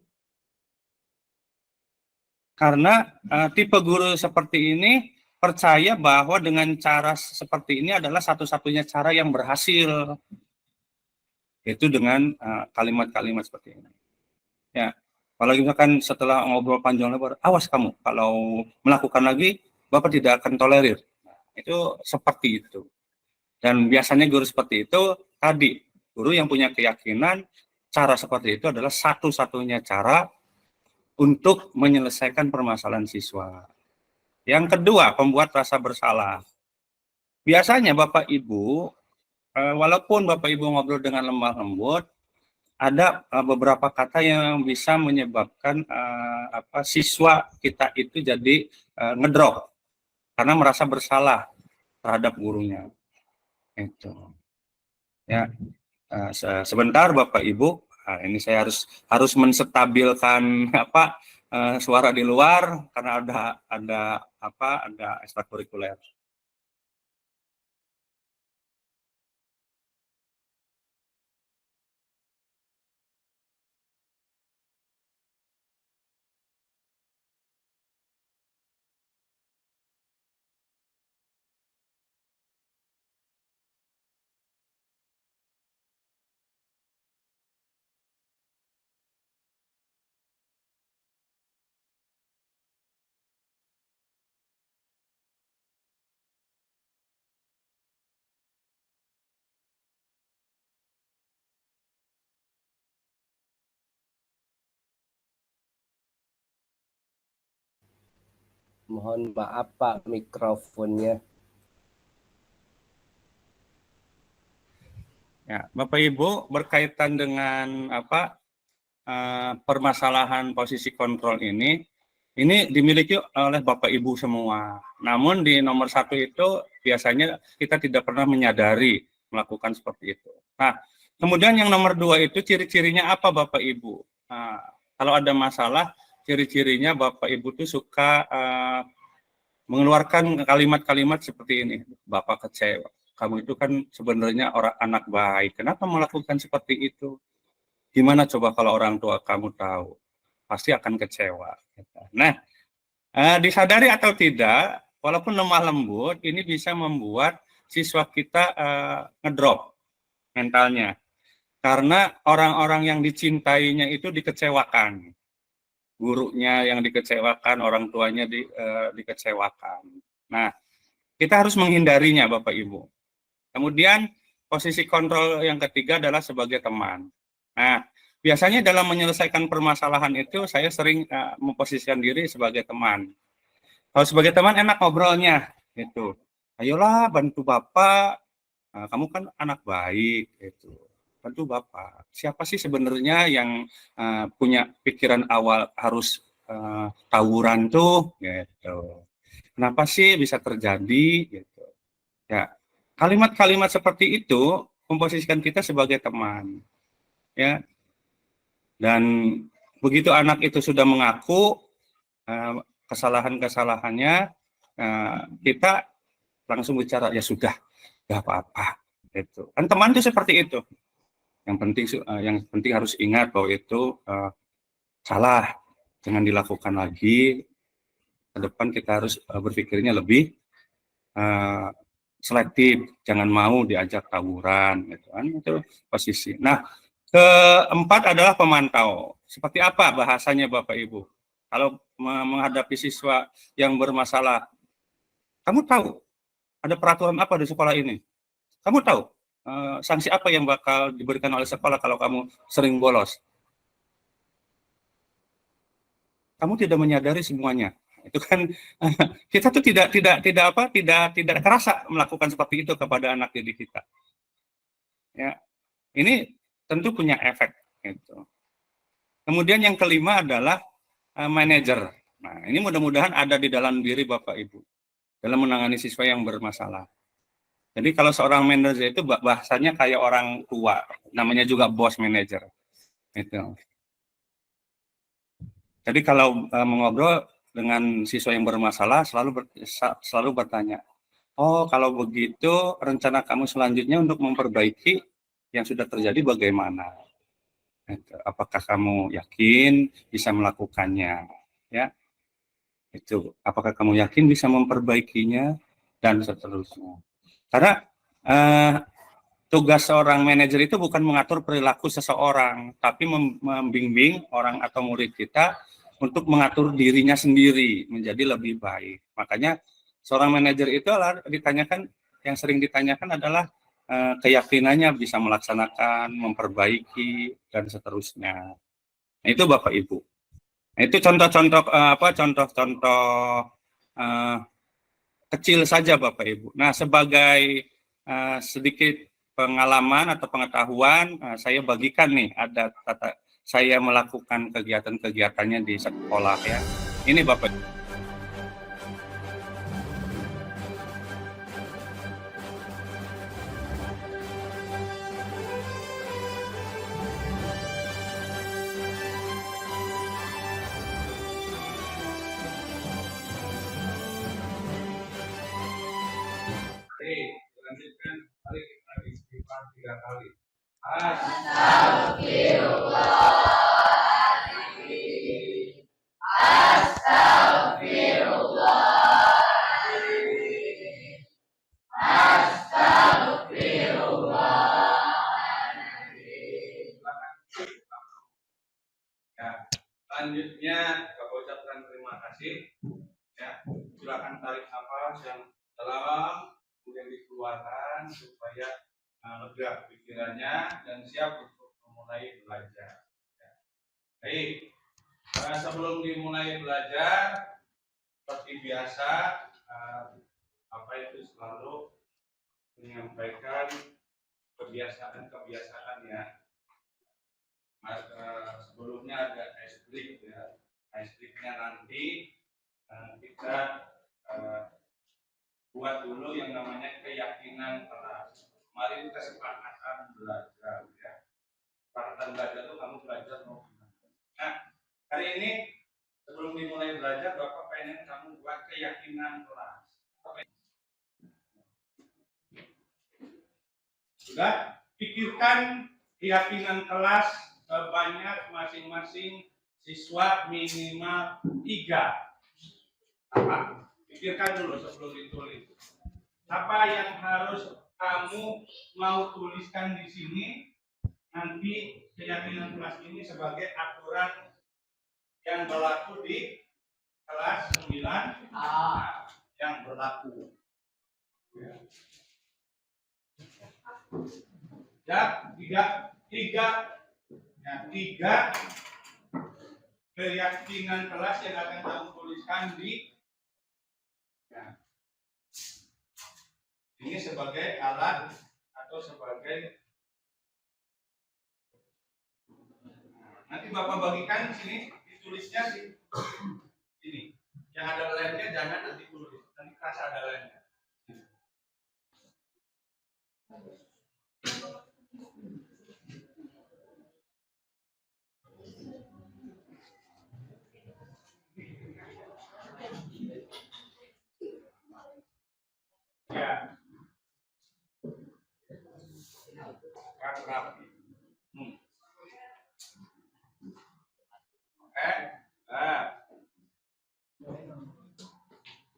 Karena tipe guru seperti ini percaya bahwa dengan cara seperti ini adalah satu-satunya cara yang berhasil. Itu dengan kalimat-kalimat seperti ini. Ya, apalagi misalkan setelah ngobrol panjang lebar, awas kamu kalau melakukan lagi, Bapak tidak akan tolerir. Itu seperti itu. Dan biasanya guru seperti itu tadi, guru yang punya keyakinan cara seperti itu adalah satu-satunya cara untuk menyelesaikan permasalahan siswa. Yang kedua, pembuat rasa bersalah. Biasanya Bapak Ibu, walaupun Bapak Ibu ngobrol dengan lemah lembut, ada beberapa kata yang bisa menyebabkan siswa kita itu jadi ngedrop karena merasa bersalah terhadap gurunya. Itu. Ya, sebentar Bapak Ibu, ini saya harus menstabilkan suara di luar karena ada ekstrakurikuler. Mohon maaf Pak, mikrofonnya. Ya, Bapak Ibu, berkaitan dengan permasalahan posisi kontrol ini dimiliki oleh Bapak Ibu semua. Namun di nomor 1 itu biasanya kita tidak pernah menyadari melakukan seperti itu. Nah, kemudian yang nomor 2 itu ciri-cirinya apa Bapak Ibu? Nah, kalau ada masalah, ciri-cirinya Bapak Ibu tuh suka mengeluarkan kalimat-kalimat seperti ini. Bapak kecewa. Kamu itu kan sebenarnya anak baik. Kenapa melakukan seperti itu? Gimana coba kalau orang tua kamu tahu? Pasti akan kecewa. Nah, disadari atau tidak, walaupun lemah lembut, ini bisa membuat siswa kita ngedrop mentalnya. Karena orang-orang yang dicintainya itu dikecewakan. Gurunya yang dikecewakan, orang tuanya dikecewakan. Nah, kita harus menghindarinya Bapak Ibu. Kemudian posisi kontrol yang ketiga adalah sebagai teman. Nah, biasanya dalam menyelesaikan permasalahan itu saya sering memposisikan diri sebagai teman. Kalau sebagai teman enak ngobrolnya, gitu. Ayolah bantu Bapak, kamu kan anak baik, gitu. Bantu Bapak. Siapa sih sebenarnya yang punya pikiran awal harus tawuran tuh, gitu. Kenapa sih bisa terjadi, gitu. Ya, kalimat-kalimat seperti itu memposisikan kita sebagai teman, ya. Dan begitu anak itu sudah mengaku kesalahan-kesalahannya, kita langsung bicara, ya sudah, nggak apa-apa. Itu kan teman itu seperti itu. Yang penting harus ingat bahwa itu salah, jangan dilakukan lagi. Ke depan kita harus berpikirnya lebih selektif, jangan mau diajak tawuran, gitu kan, itu posisi. Nah, keempat adalah pemantau. seperti apa bahasanya Bapak Ibu? Kalau menghadapi siswa yang bermasalah, kamu tahu ada peraturan apa di sekolah ini? Kamu tahu sanksi apa yang bakal diberikan oleh sekolah kalau kamu sering bolos? Kamu tidak menyadari semuanya. Itu kan kita tuh tidak kerasa melakukan seperti itu kepada anak didik kita. Ya, ini tentu punya efek. Gitu. Kemudian yang kelima adalah manajer. Nah, ini mudah-mudahan ada di dalam diri Bapak Ibu dalam menangani siswa yang bermasalah. Jadi kalau seorang manajer itu bahasanya kayak orang tua, namanya juga bos manajer. Gitu. Jadi kalau mengobrol dengan siswa yang bermasalah selalu bertanya, oh kalau begitu rencana kamu selanjutnya untuk memperbaiki yang sudah terjadi bagaimana? Apakah kamu yakin bisa melakukannya? Ya, itu. Apakah kamu yakin bisa memperbaikinya dan seterusnya? Karena tugas seorang manajer itu bukan mengatur perilaku seseorang, tapi membimbing orang atau murid kita untuk mengatur dirinya sendiri menjadi lebih baik. Makanya seorang manajer itu yang sering ditanyakan adalah keyakinannya bisa melaksanakan, memperbaiki dan seterusnya. Nah, itu Bapak Ibu. Nah, itu contoh-contoh kecil saja Bapak Ibu. Nah, sebagai sedikit pengalaman atau pengetahuan, saya bagikan nih ada saya melakukan kegiatan-kegiatannya di sekolah ya. Ini Bapak. Lanjutkan, mari kita istighfar 3 kali. Astagfirullahaladzim. Astagfirullahaladzim. Astagfirullahaladzim. Ya, selanjutnya Bapak ucapkan terima kasih. Ya, silakan tarik nafas yang dalam, kemudian dikeluarkan supaya lega pikirannya dan siap untuk memulai belajar. Ya. Baik, sebelum dimulai belajar, seperti biasa, Bapak itu selalu menyampaikan kebiasaan ya. Sebelumnya ada ice break ya. Ice breaknya nanti kita buat dulu yang namanya keyakinan kelas. Mari kita kesepakatan belajar ya. Kesepakatan belajar itu kamu belajar mau gimana. Nah, hari ini sebelum dimulai belajar, Bapak pengen kamu buat keyakinan kelas. Sudah? Pikirkan keyakinan kelas sebanyak masing-masing siswa minimal 3. Apa? Pikirkan dulu sebelum ditulis. Apa yang harus kamu mau tuliskan di sini? Nanti keyakinan kelas ini sebagai aturan yang berlaku di kelas 9A yang berlaku. Ya, tiga keyakinan kelas yang akan kamu tuliskan di ini sebagai alat atau sebagai nanti Bapak bagikan di sini ditulisnya sih ini yang ada lainnya jangan nanti tulis nanti kasih ada lainnya. Ya. Rapi.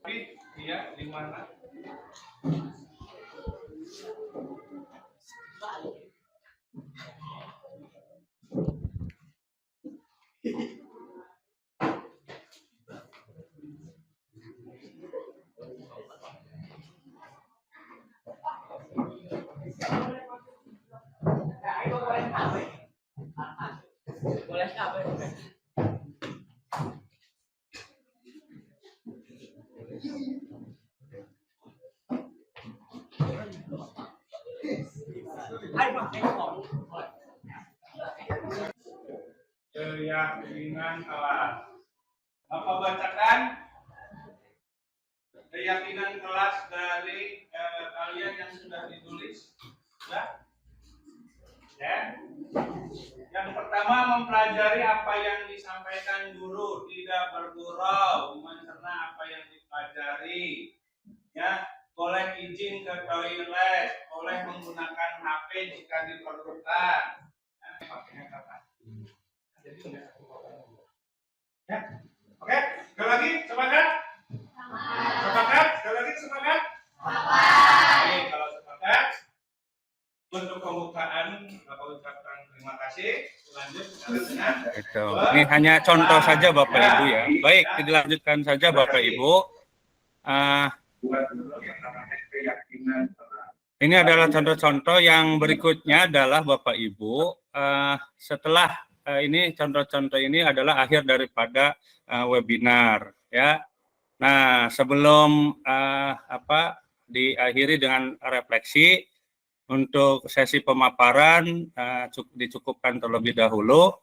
Tapi dia di mana? Keyakinan kelas. Bapak bacakan keyakinan kelas dari kalian yang sudah ditulis. Ya. Ya. Yang pertama, mempelajari apa yang disampaikan guru, tidak bergurau, mencerna apa yang dipelajari. Ya, boleh izin ke toilet, boleh menggunakan HP jika diperlukan. Nah, pakainya kapan? Ya. Oke, sekali lagi sepakat? Sepakat? Sekali lagi sepakat? Oke, kalau sepakat, untuk pembukaan Bapak ucapkan terima kasih. Lanjut dengan itu. Ini hanya contoh saja Bapak Ibu ya. Baik, dilanjutkan saja Bapak Ibu. Ini adalah contoh-contoh. Yang berikutnya adalah Bapak Ibu, setelah ini contoh-contoh ini adalah akhir daripada webinar ya. Nah, sebelum diakhiri dengan refleksi, untuk sesi pemaparan dicukupkan terlebih dahulu,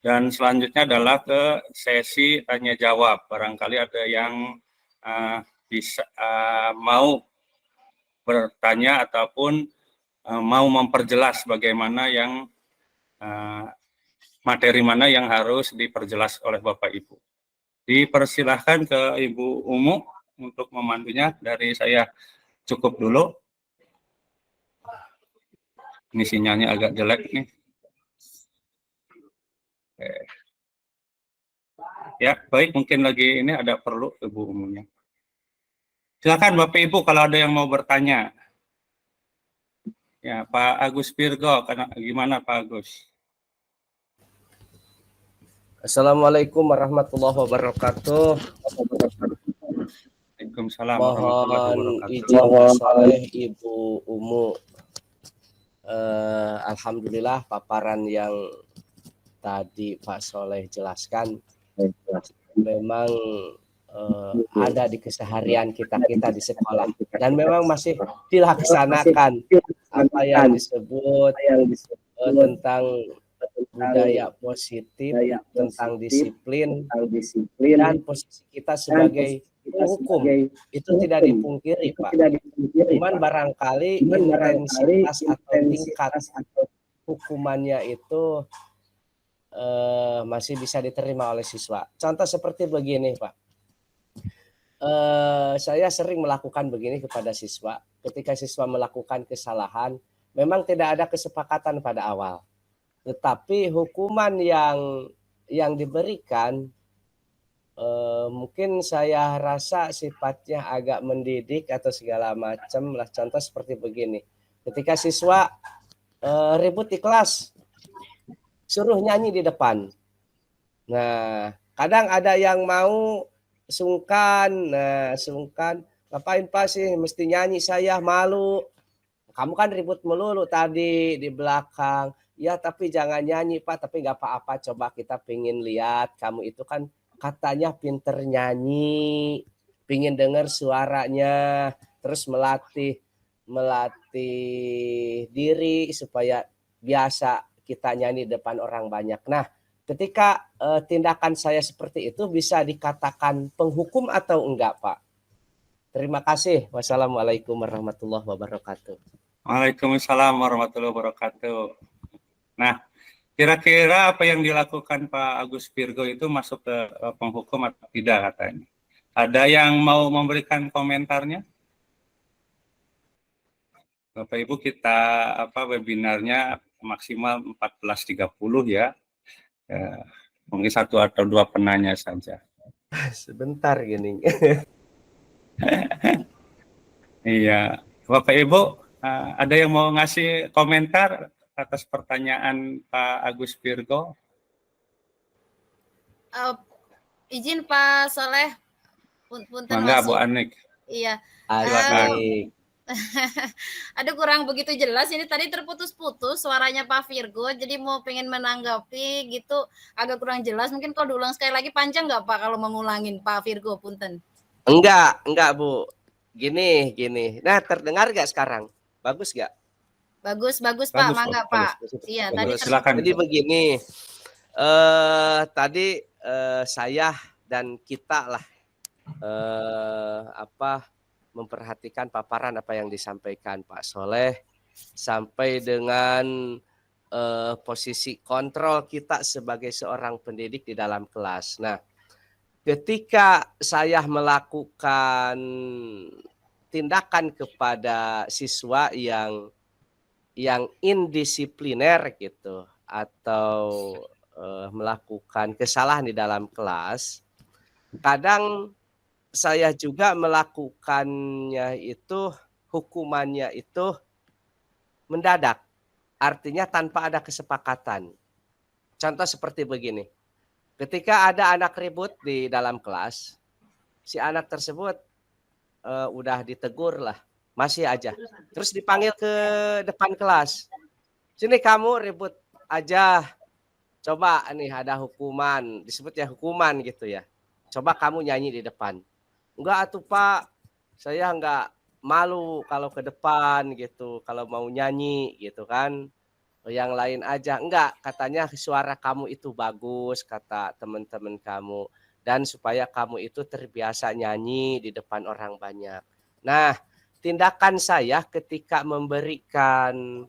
dan selanjutnya adalah ke sesi tanya jawab. Barangkali ada yang bisa mau bertanya ataupun mau memperjelas bagaimana yang materi mana yang harus diperjelas oleh Bapak Ibu. Dipersilahkan ke Ibu Umu untuk memandunya. Dari saya cukup dulu. Ini sinyalnya agak jelek nih. Ya, baik, mungkin lagi ini ada perlu Ibu Umunya. Silakan Bapak Ibu kalau ada yang mau bertanya. Ya, Pak Agus Virgo, gimana Pak Agus? Assalamualaikum warahmatullahi wabarakatuh. Waalaikumsalam warahmatullahi wabarakatuh. Mohon izin oleh Ibu Umu. Alhamdulillah paparan yang tadi Pak Soleh jelaskan memang ada di keseharian kita di sekolah, dan memang masih dilaksanakan apa yang disebut tentang budaya positif, tentang disiplin, dan posisi kita sebagai hukum itu tidak dipungkiri Pak. Cuman barangkali intensitas atau tingkat hukumannya itu masih bisa diterima oleh siswa. Contoh seperti begini Pak. Saya sering melakukan begini kepada siswa. Ketika siswa melakukan kesalahan, memang tidak ada kesepakatan pada awal. Tetapi hukuman yang diberikan mungkin saya rasa sifatnya agak mendidik atau segala macam lah. Contoh seperti begini, ketika siswa ribut di kelas, suruh nyanyi di depan. Nah, kadang ada yang mau sungkan, ngapain Pak sih mesti nyanyi, saya malu. Kamu kan ribut melulu tadi di belakang. Ya tapi jangan nyanyi Pak, tapi nggak apa-apa, coba kita pengen lihat kamu itu kan katanya pinter nyanyi, pingin dengar suaranya, terus melatih diri supaya biasa kita nyanyi depan orang banyak. Nah, ketika tindakan saya seperti itu bisa dikatakan penghukum atau enggak Pak? Terima kasih. Wassalamualaikum warahmatullahi wabarakatuh. Waalaikumsalam warahmatullahi wabarakatuh. Nah, kira-kira apa yang dilakukan Pak Agus Virgo itu masuk ke penghukum atau tidak katanya? Ada yang mau memberikan komentarnya? Bapak Ibu, kita webinarnya maksimal 14.30 ya. Mungkin 1 atau 2 penanya saja. Sebentar gini. Iya, Bapak Ibu, ada yang mau ngasih komentar atas pertanyaan Pak Agus Virgo? Izin Pak Soleh, punten Mangga Bu masuk. Anik. Iya. Silakan. Aduh, kurang begitu jelas ini tadi terputus-putus suaranya Pak Virgo, jadi mau pengen menanggapi gitu agak kurang jelas. Mungkin kalau diulang sekali lagi panjang nggak Pak kalau mau ngulangin Pak Virgo, punten. Enggak Bu. Gini. Nah, terdengar nggak sekarang? Bagus nggak? Bagus Pak, Bagus, mangga bagus. Pak. Iya, Bagus. tadi Silakan. Jadi begini, tadi saya dan kita lah memperhatikan paparan apa yang disampaikan Pak Soleh sampai dengan posisi kontrol kita sebagai seorang pendidik di dalam kelas. Nah, ketika saya melakukan tindakan kepada siswa yang indisipliner gitu atau melakukan kesalahan di dalam kelas, kadang saya juga melakukannya itu, hukumannya itu mendadak, artinya tanpa ada kesepakatan. Contoh seperti begini, ketika ada anak ribut di dalam kelas, si anak tersebut udah ditegur lah, masih aja, terus dipanggil ke depan kelas, sini kamu ribut aja, coba nih ada hukuman, disebutnya hukuman gitu ya, coba kamu nyanyi di depan. Enggak atuh Pak, saya enggak malu kalau ke depan gitu, kalau mau nyanyi gitu kan, yang lain aja. Enggak, katanya suara kamu itu bagus, kata teman-teman kamu, dan supaya kamu itu terbiasa nyanyi di depan orang banyak. Nah, tindakan saya ketika memberikan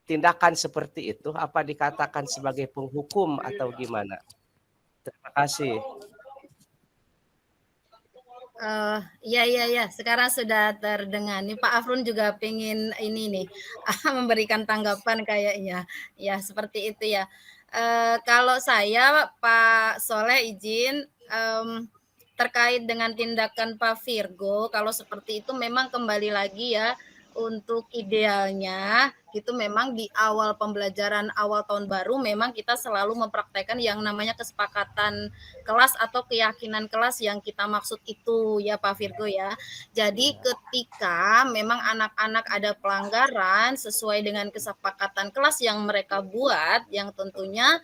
tindakan seperti itu, apa dikatakan sebagai penghukum atau gimana? Terima kasih. Iya. Sekarang sudah terdengar. Nih Pak Afrun juga pengen ini nih memberikan tanggapan kayaknya. Ya seperti itu ya. Kalau saya Pak Soleh izin terkait dengan tindakan Pak Virgo, kalau seperti itu memang kembali lagi ya, untuk idealnya itu memang di awal pembelajaran awal tahun baru memang kita selalu mempraktekkan yang namanya kesepakatan kelas atau keyakinan kelas yang kita maksud itu ya Pak Virgo ya. Jadi ketika memang anak-anak ada pelanggaran sesuai dengan kesepakatan kelas yang mereka buat, yang tentunya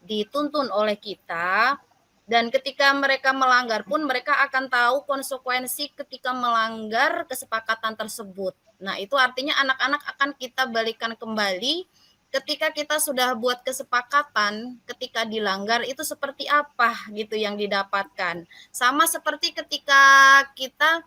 dituntun oleh kita, dan ketika mereka melanggar pun mereka akan tahu konsekuensi ketika melanggar kesepakatan tersebut. Nah, itu artinya anak-anak akan kita balikan kembali ketika kita sudah buat kesepakatan, ketika dilanggar itu seperti apa gitu yang didapatkan. Sama seperti ketika kita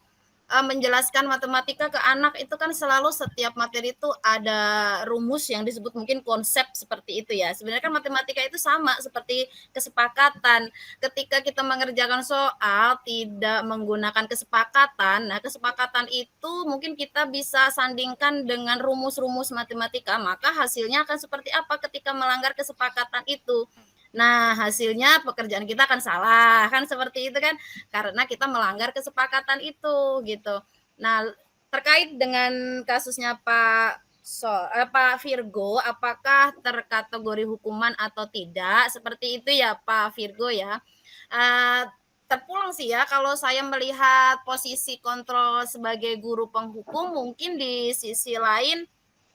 menjelaskan matematika ke anak, itu kan selalu setiap materi itu ada rumus yang disebut mungkin konsep seperti itu ya. Sebenarnya kan matematika itu sama seperti kesepakatan. Ketika kita mengerjakan soal tidak menggunakan kesepakatan, nah kesepakatan itu mungkin kita bisa sandingkan dengan rumus-rumus matematika, maka hasilnya akan seperti apa ketika melanggar kesepakatan itu. Nah, hasilnya pekerjaan kita akan salah, kan seperti itu kan, karena kita melanggar kesepakatan itu, gitu. Nah, terkait dengan kasusnya Pak Virgo, apakah terkategori hukuman atau tidak, seperti itu ya Pak Virgo ya. Terpulang sih ya, kalau saya melihat posisi kontrol sebagai guru penghukum, mungkin di sisi lain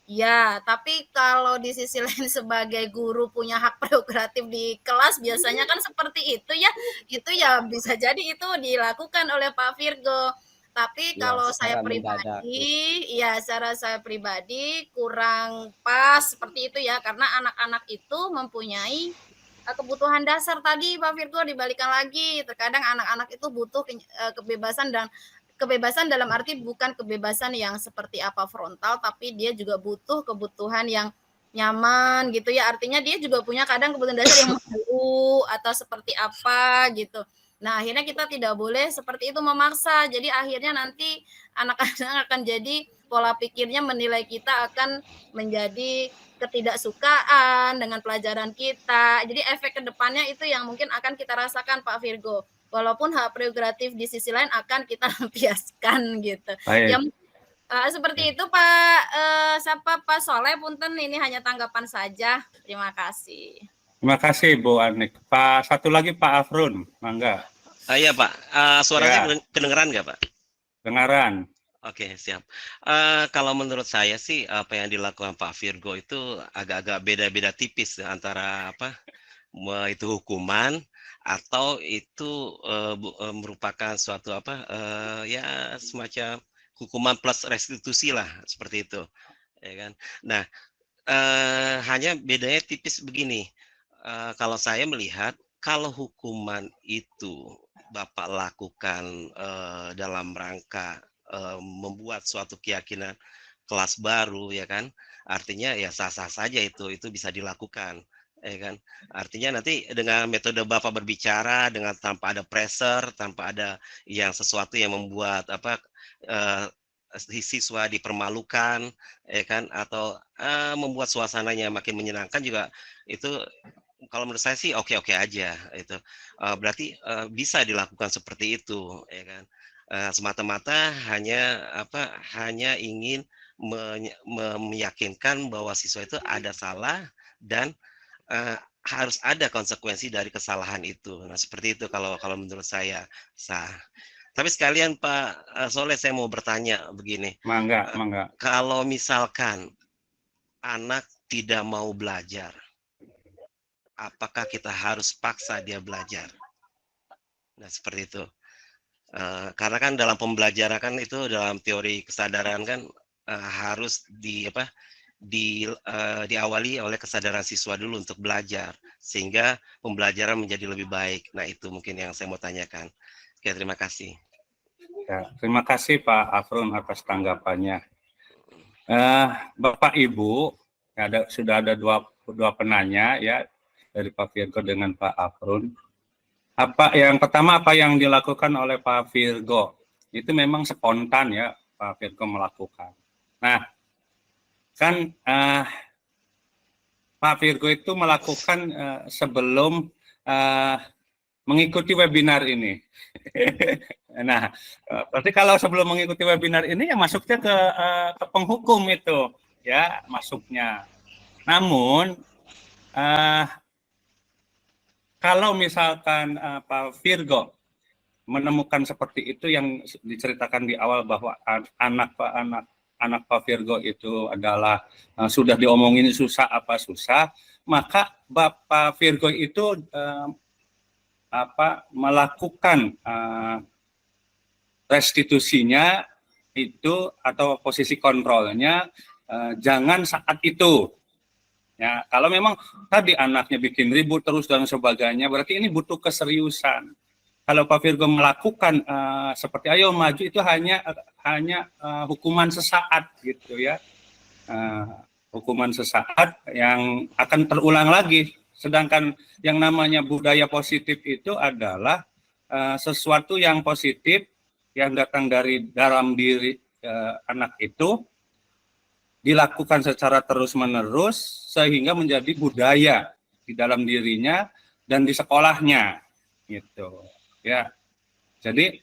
ya, tapi kalau di sisi lain sebagai guru punya hak prerogatif di kelas biasanya kan seperti itu ya bisa jadi itu dilakukan oleh Pak Virgo. Tapi Ya, kalau saya pribadi, ya secara saya pribadi kurang pas seperti itu ya, karena anak-anak itu mempunyai kebutuhan dasar tadi Pak Virgo, dibalikan lagi. Terkadang anak-anak itu butuh kebebasan, dan kebebasan dalam arti bukan kebebasan yang seperti apa frontal, tapi dia juga butuh kebutuhan yang nyaman gitu ya. Artinya dia juga punya kadang kebutuhan dasar yang malu atau seperti apa gitu. Nah, akhirnya kita tidak boleh seperti itu memaksa. Jadi akhirnya nanti anak-anak akan jadi pola pikirnya menilai kita akan menjadi ketidaksukaan dengan pelajaran kita. Jadi efek kedepannya itu yang mungkin akan kita rasakan Pak Virgo. Walaupun hak prerogatif di sisi lain akan kita lampiaskan gitu. Baik. Seperti itu Pak Soleh, punten ini hanya tanggapan saja. Terima kasih. Terima kasih Bu Anik. Pak satu lagi Pak Afrun, mangga. Iya Pak, suaranya kedengeran nggak Pak? Dengaran. Oke, siap. Kalau menurut saya sih apa yang dilakukan Pak Virgo itu agak-agak beda-beda tipis ya, antara apa, itu hukuman atau itu, merupakan suatu apa, ya semacam hukuman plus restitusi lah, seperti itu, ya kan. Nah, hanya bedanya tipis begini, kalau saya melihat kalau hukuman itu Bapak lakukan, dalam rangka, membuat suatu keyakinan kelas baru ya kan, artinya ya sah-sah saja itu bisa dilakukan, ya kan. Artinya nanti dengan metode Bapak berbicara dengan tanpa ada pressure, tanpa ada yang sesuatu yang membuat apa, eee, si siswa dipermalukan, ya kan, atau, membuat suasananya makin menyenangkan juga itu kalau menurut saya sih oke-oke aja itu, berarti, bisa dilakukan seperti itu, ya kan. Semata-mata hanya apa, hanya ingin meyakinkan bahwa siswa itu ada salah dan, harus ada konsekuensi dari kesalahan itu. Nah, seperti itu kalau kalau menurut saya, sah. Tapi sekalian Pak, Soleh saya mau bertanya begini, Mangga, mangga. kalau misalkan anak tidak mau belajar, apakah kita harus paksa dia belajar? Nah, seperti itu. Karena kan dalam pembelajaran kan itu dalam teori kesadaran kan, harus diawali oleh kesadaran siswa dulu untuk belajar, sehingga pembelajaran menjadi lebih baik. Nah, itu mungkin yang saya mau tanyakan. Oke, terima kasih. Ya, terima kasih Pak Afrun atas tanggapannya. Bapak Ibu, sudah ada dua penanya ya, dari Pak Virgo dengan Pak Afrun. Yang pertama, apa yang dilakukan oleh Pak Virgo itu memang spontan ya Pak Virgo melakukan. Nah, kan Pak Virgo itu melakukan sebelum mengikuti webinar ini. Nah, berarti kalau sebelum mengikuti webinar ini ya masuknya ke penghukum itu ya masuknya. Namun kalau misalkan Pak Virgo menemukan seperti itu yang diceritakan di awal bahwa anak Pak Virgo itu adalah sudah diomongin susah apa susah, maka Bapak Virgo itu melakukan restitusinya itu atau posisi kontrolnya jangan saat itu. Ya, kalau memang tadi anaknya bikin ribut terus dan sebagainya, berarti ini butuh keseriusan. Kalau Pak Virgo melakukan seperti ayo maju itu hanya hukuman sesaat gitu ya, hukuman sesaat yang akan terulang lagi. Sedangkan yang namanya budaya positif itu adalah sesuatu yang positif yang datang dari dalam diri anak itu dilakukan secara terus-menerus sehingga menjadi budaya di dalam dirinya dan di sekolahnya gitu ya. Jadi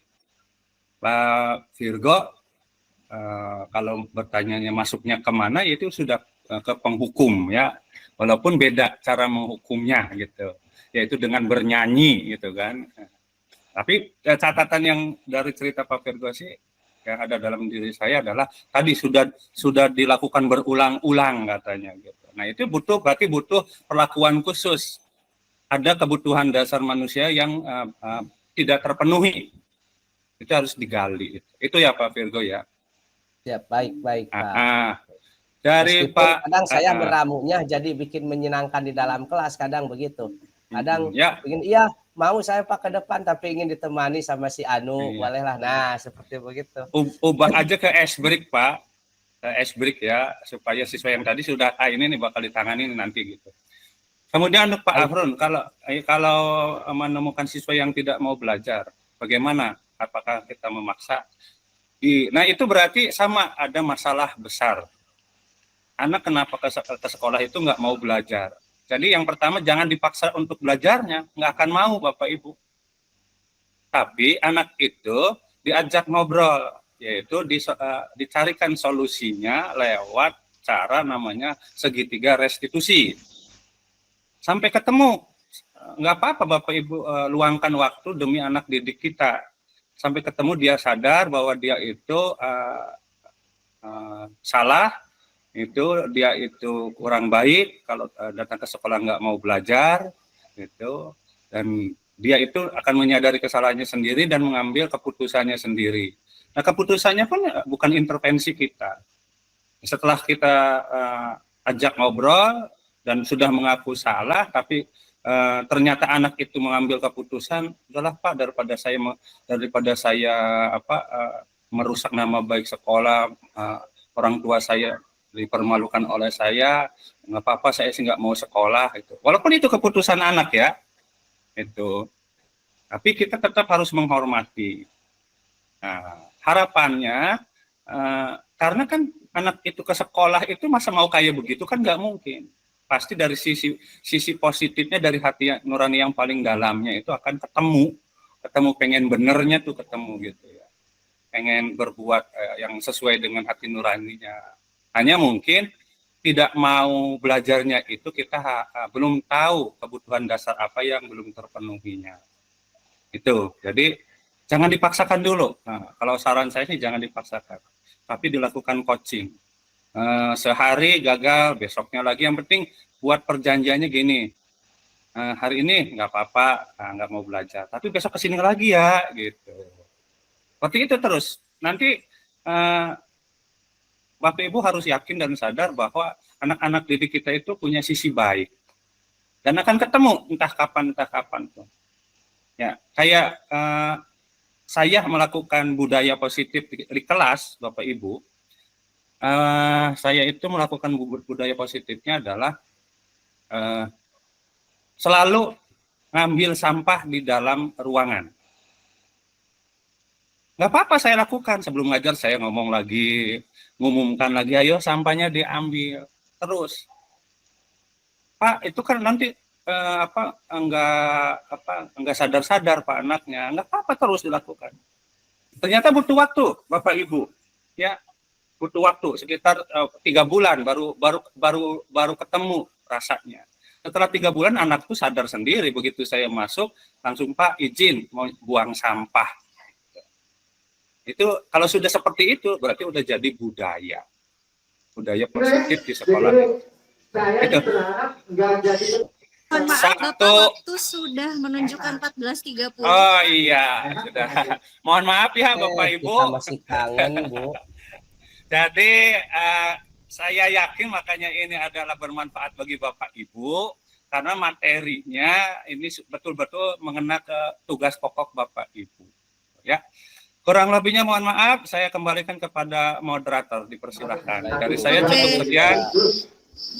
Pak Virgo kalau bertanyanya masuknya kemana itu sudah ke penghukum ya, walaupun beda cara menghukumnya gitu, yaitu dengan bernyanyi gitu kan. Tapi catatan yang dari cerita Pak Virgo sih yang ada dalam diri saya adalah tadi sudah dilakukan berulang-ulang katanya gitu. Nah, itu berarti butuh perlakuan khusus. Ada kebutuhan dasar manusia yang tidak terpenuhi. Itu harus digali. Itu ya Pak Virgo ya. Ya, baik Pak. Dari meskipun Pak kadang saya meramunya jadi bikin menyenangkan di dalam kelas, kadang begitu. Kadang ingin iya mau saya Pak ke depan tapi ingin ditemani sama si Anu, bolehlah. Nah, seperti begitu. Ubah aja ke S-break Pak, ke S-break ya, supaya siswa yang tadi sudah ini nih bakal ditangani nanti gitu. Kemudian untuk Pak Afrun, kalau menemukan siswa yang tidak mau belajar, bagaimana? Apakah kita memaksa? Nah itu berarti sama ada masalah besar. Anak kenapa ke sekolah itu nggak mau belajar? Jadi yang pertama jangan dipaksa untuk belajarnya, nggak akan mau Bapak Ibu. Tapi anak itu diajak ngobrol, yaitu dicarikan solusinya lewat cara namanya segitiga restitusi. Sampai ketemu, nggak apa-apa Bapak Ibu luangkan waktu demi anak didik kita. sampai ketemu dia sadar bahwa dia itu salah, itu dia itu kurang baik kalau datang ke sekolah nggak mau belajar gitu, dan dia itu akan menyadari kesalahannya sendiri dan mengambil keputusannya sendiri. Nah, keputusannya pun bukan intervensi kita. Setelah kita ajak ngobrol dan sudah mengaku salah, tapi ternyata anak itu mengambil keputusan, udahlah Pak, daripada saya merusak nama baik sekolah, orang tua saya dipermalukan oleh saya, nggak apa-apa, saya sih nggak mau sekolah itu. Walaupun itu keputusan anak ya, itu. Tapi kita tetap harus menghormati. Nah, harapannya, karena kan anak itu ke sekolah itu masa mau kayak begitu kan nggak mungkin. Pasti dari sisi positifnya, dari hati nurani yang paling dalamnya itu akan ketemu pengen benernya tuh ketemu gitu ya. Pengen berbuat yang sesuai dengan hati nuraninya. Hanya mungkin tidak mau belajarnya itu kita belum tahu kebutuhan dasar apa yang belum terpenuhinya. Itu. Jadi jangan dipaksakan dulu. Nah, kalau saran saya sih jangan dipaksakan, tapi dilakukan coaching. Sehari gagal, besoknya lagi. Yang penting buat perjanjiannya gini. Hari ini nggak apa-apa, nggak mau belajar, tapi besok kesini lagi ya, gitu. Seperti itu terus. Nanti Bapak Ibu harus yakin dan sadar bahwa anak-anak didik kita itu punya sisi baik. Dan akan ketemu entah kapan tuh. Ya, kayak saya melakukan budaya positif di kelas, Bapak Ibu. Saya itu melakukan budaya positifnya adalah selalu ngambil sampah di dalam ruangan. Nggak apa-apa saya lakukan, sebelum ngajar saya ngumumkan lagi, ayo sampahnya diambil terus. Pak, itu kan nanti enggak sadar Pak anaknya. Nggak apa-apa, terus dilakukan. Ternyata butuh waktu, Bapak Ibu. Ya, butuh waktu sekitar 3 bulan baru ketemu rasanya. Setelah 3 bulan anak tuh sadar sendiri, begitu saya masuk langsung Pak izin mau buang sampah. Itu kalau sudah seperti itu berarti udah jadi budaya positif di sekolah. Itu. Mohon maaf, Bapak, waktu sudah menunjukkan 14.30. Oh iya, sudah. Mohon maaf ya Bapak Ibu. Kita masih kangen, Bu. Jadi saya yakin makanya ini adalah bermanfaat bagi Bapak Ibu karena materinya ini betul-betul mengena ke tugas pokok Bapak Ibu. Ya. Kurang lebihnya mohon maaf, saya kembalikan kepada moderator, dipersilahkan. Dari saya cukup sekian.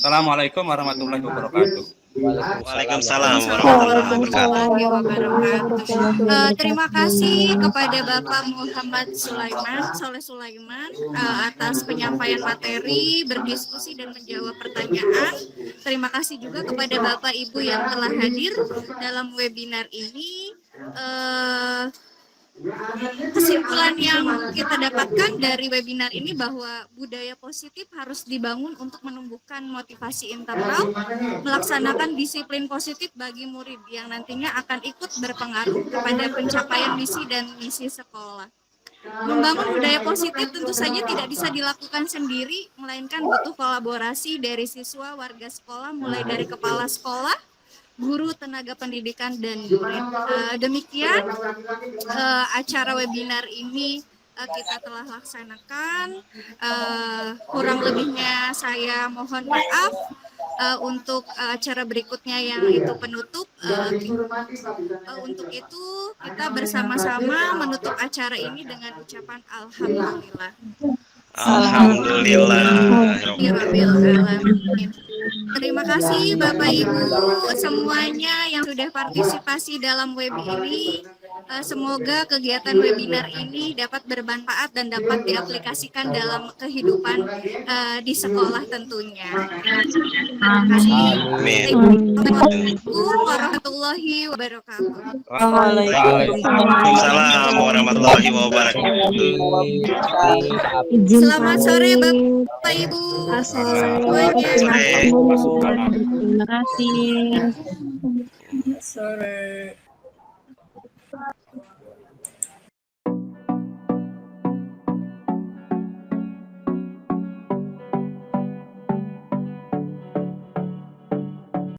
Assalamualaikum warahmatullahi wabarakatuh. Waalaikumsalam warahmatullahi wabarakatuh. Terima kasih kepada Bapak Muhammad Soleh Sulaiman atas penyampaian materi, berdiskusi dan menjawab pertanyaan. Terima kasih juga kepada Bapak Ibu yang telah hadir dalam webinar ini. Kesimpulan yang kita dapatkan dari webinar ini bahwa budaya positif harus dibangun untuk menumbuhkan motivasi internal, melaksanakan disiplin positif bagi murid yang nantinya akan ikut berpengaruh kepada pencapaian visi dan misi sekolah. Membangun budaya positif tentu saja tidak bisa dilakukan sendiri, melainkan butuh kolaborasi dari siswa, warga sekolah, mulai dari kepala sekolah, guru, tenaga pendidikan, dan murid. Demikian acara webinar ini kita telah laksanakan. Kurang lebihnya saya mohon maaf. Untuk acara berikutnya yang itu penutup, untuk itu kita bersama-sama menutup acara ini dengan ucapan alhamdulillah. Alhamdulillah. Terima kasih Bapak Ibu semuanya yang sudah partisipasi dalam web ini. Semoga kegiatan webinar ini dapat bermanfaat dan dapat diaplikasikan dalam kehidupan di sekolah tentunya. Terima kasih. Assalamualaikum warahmatullahi wabarakatuh. Waalaikumsalam warahmatullahi wabarakatuh. Selamat sore Bapak Ibu. Semuanya. Sore. Terima kasih. Sore.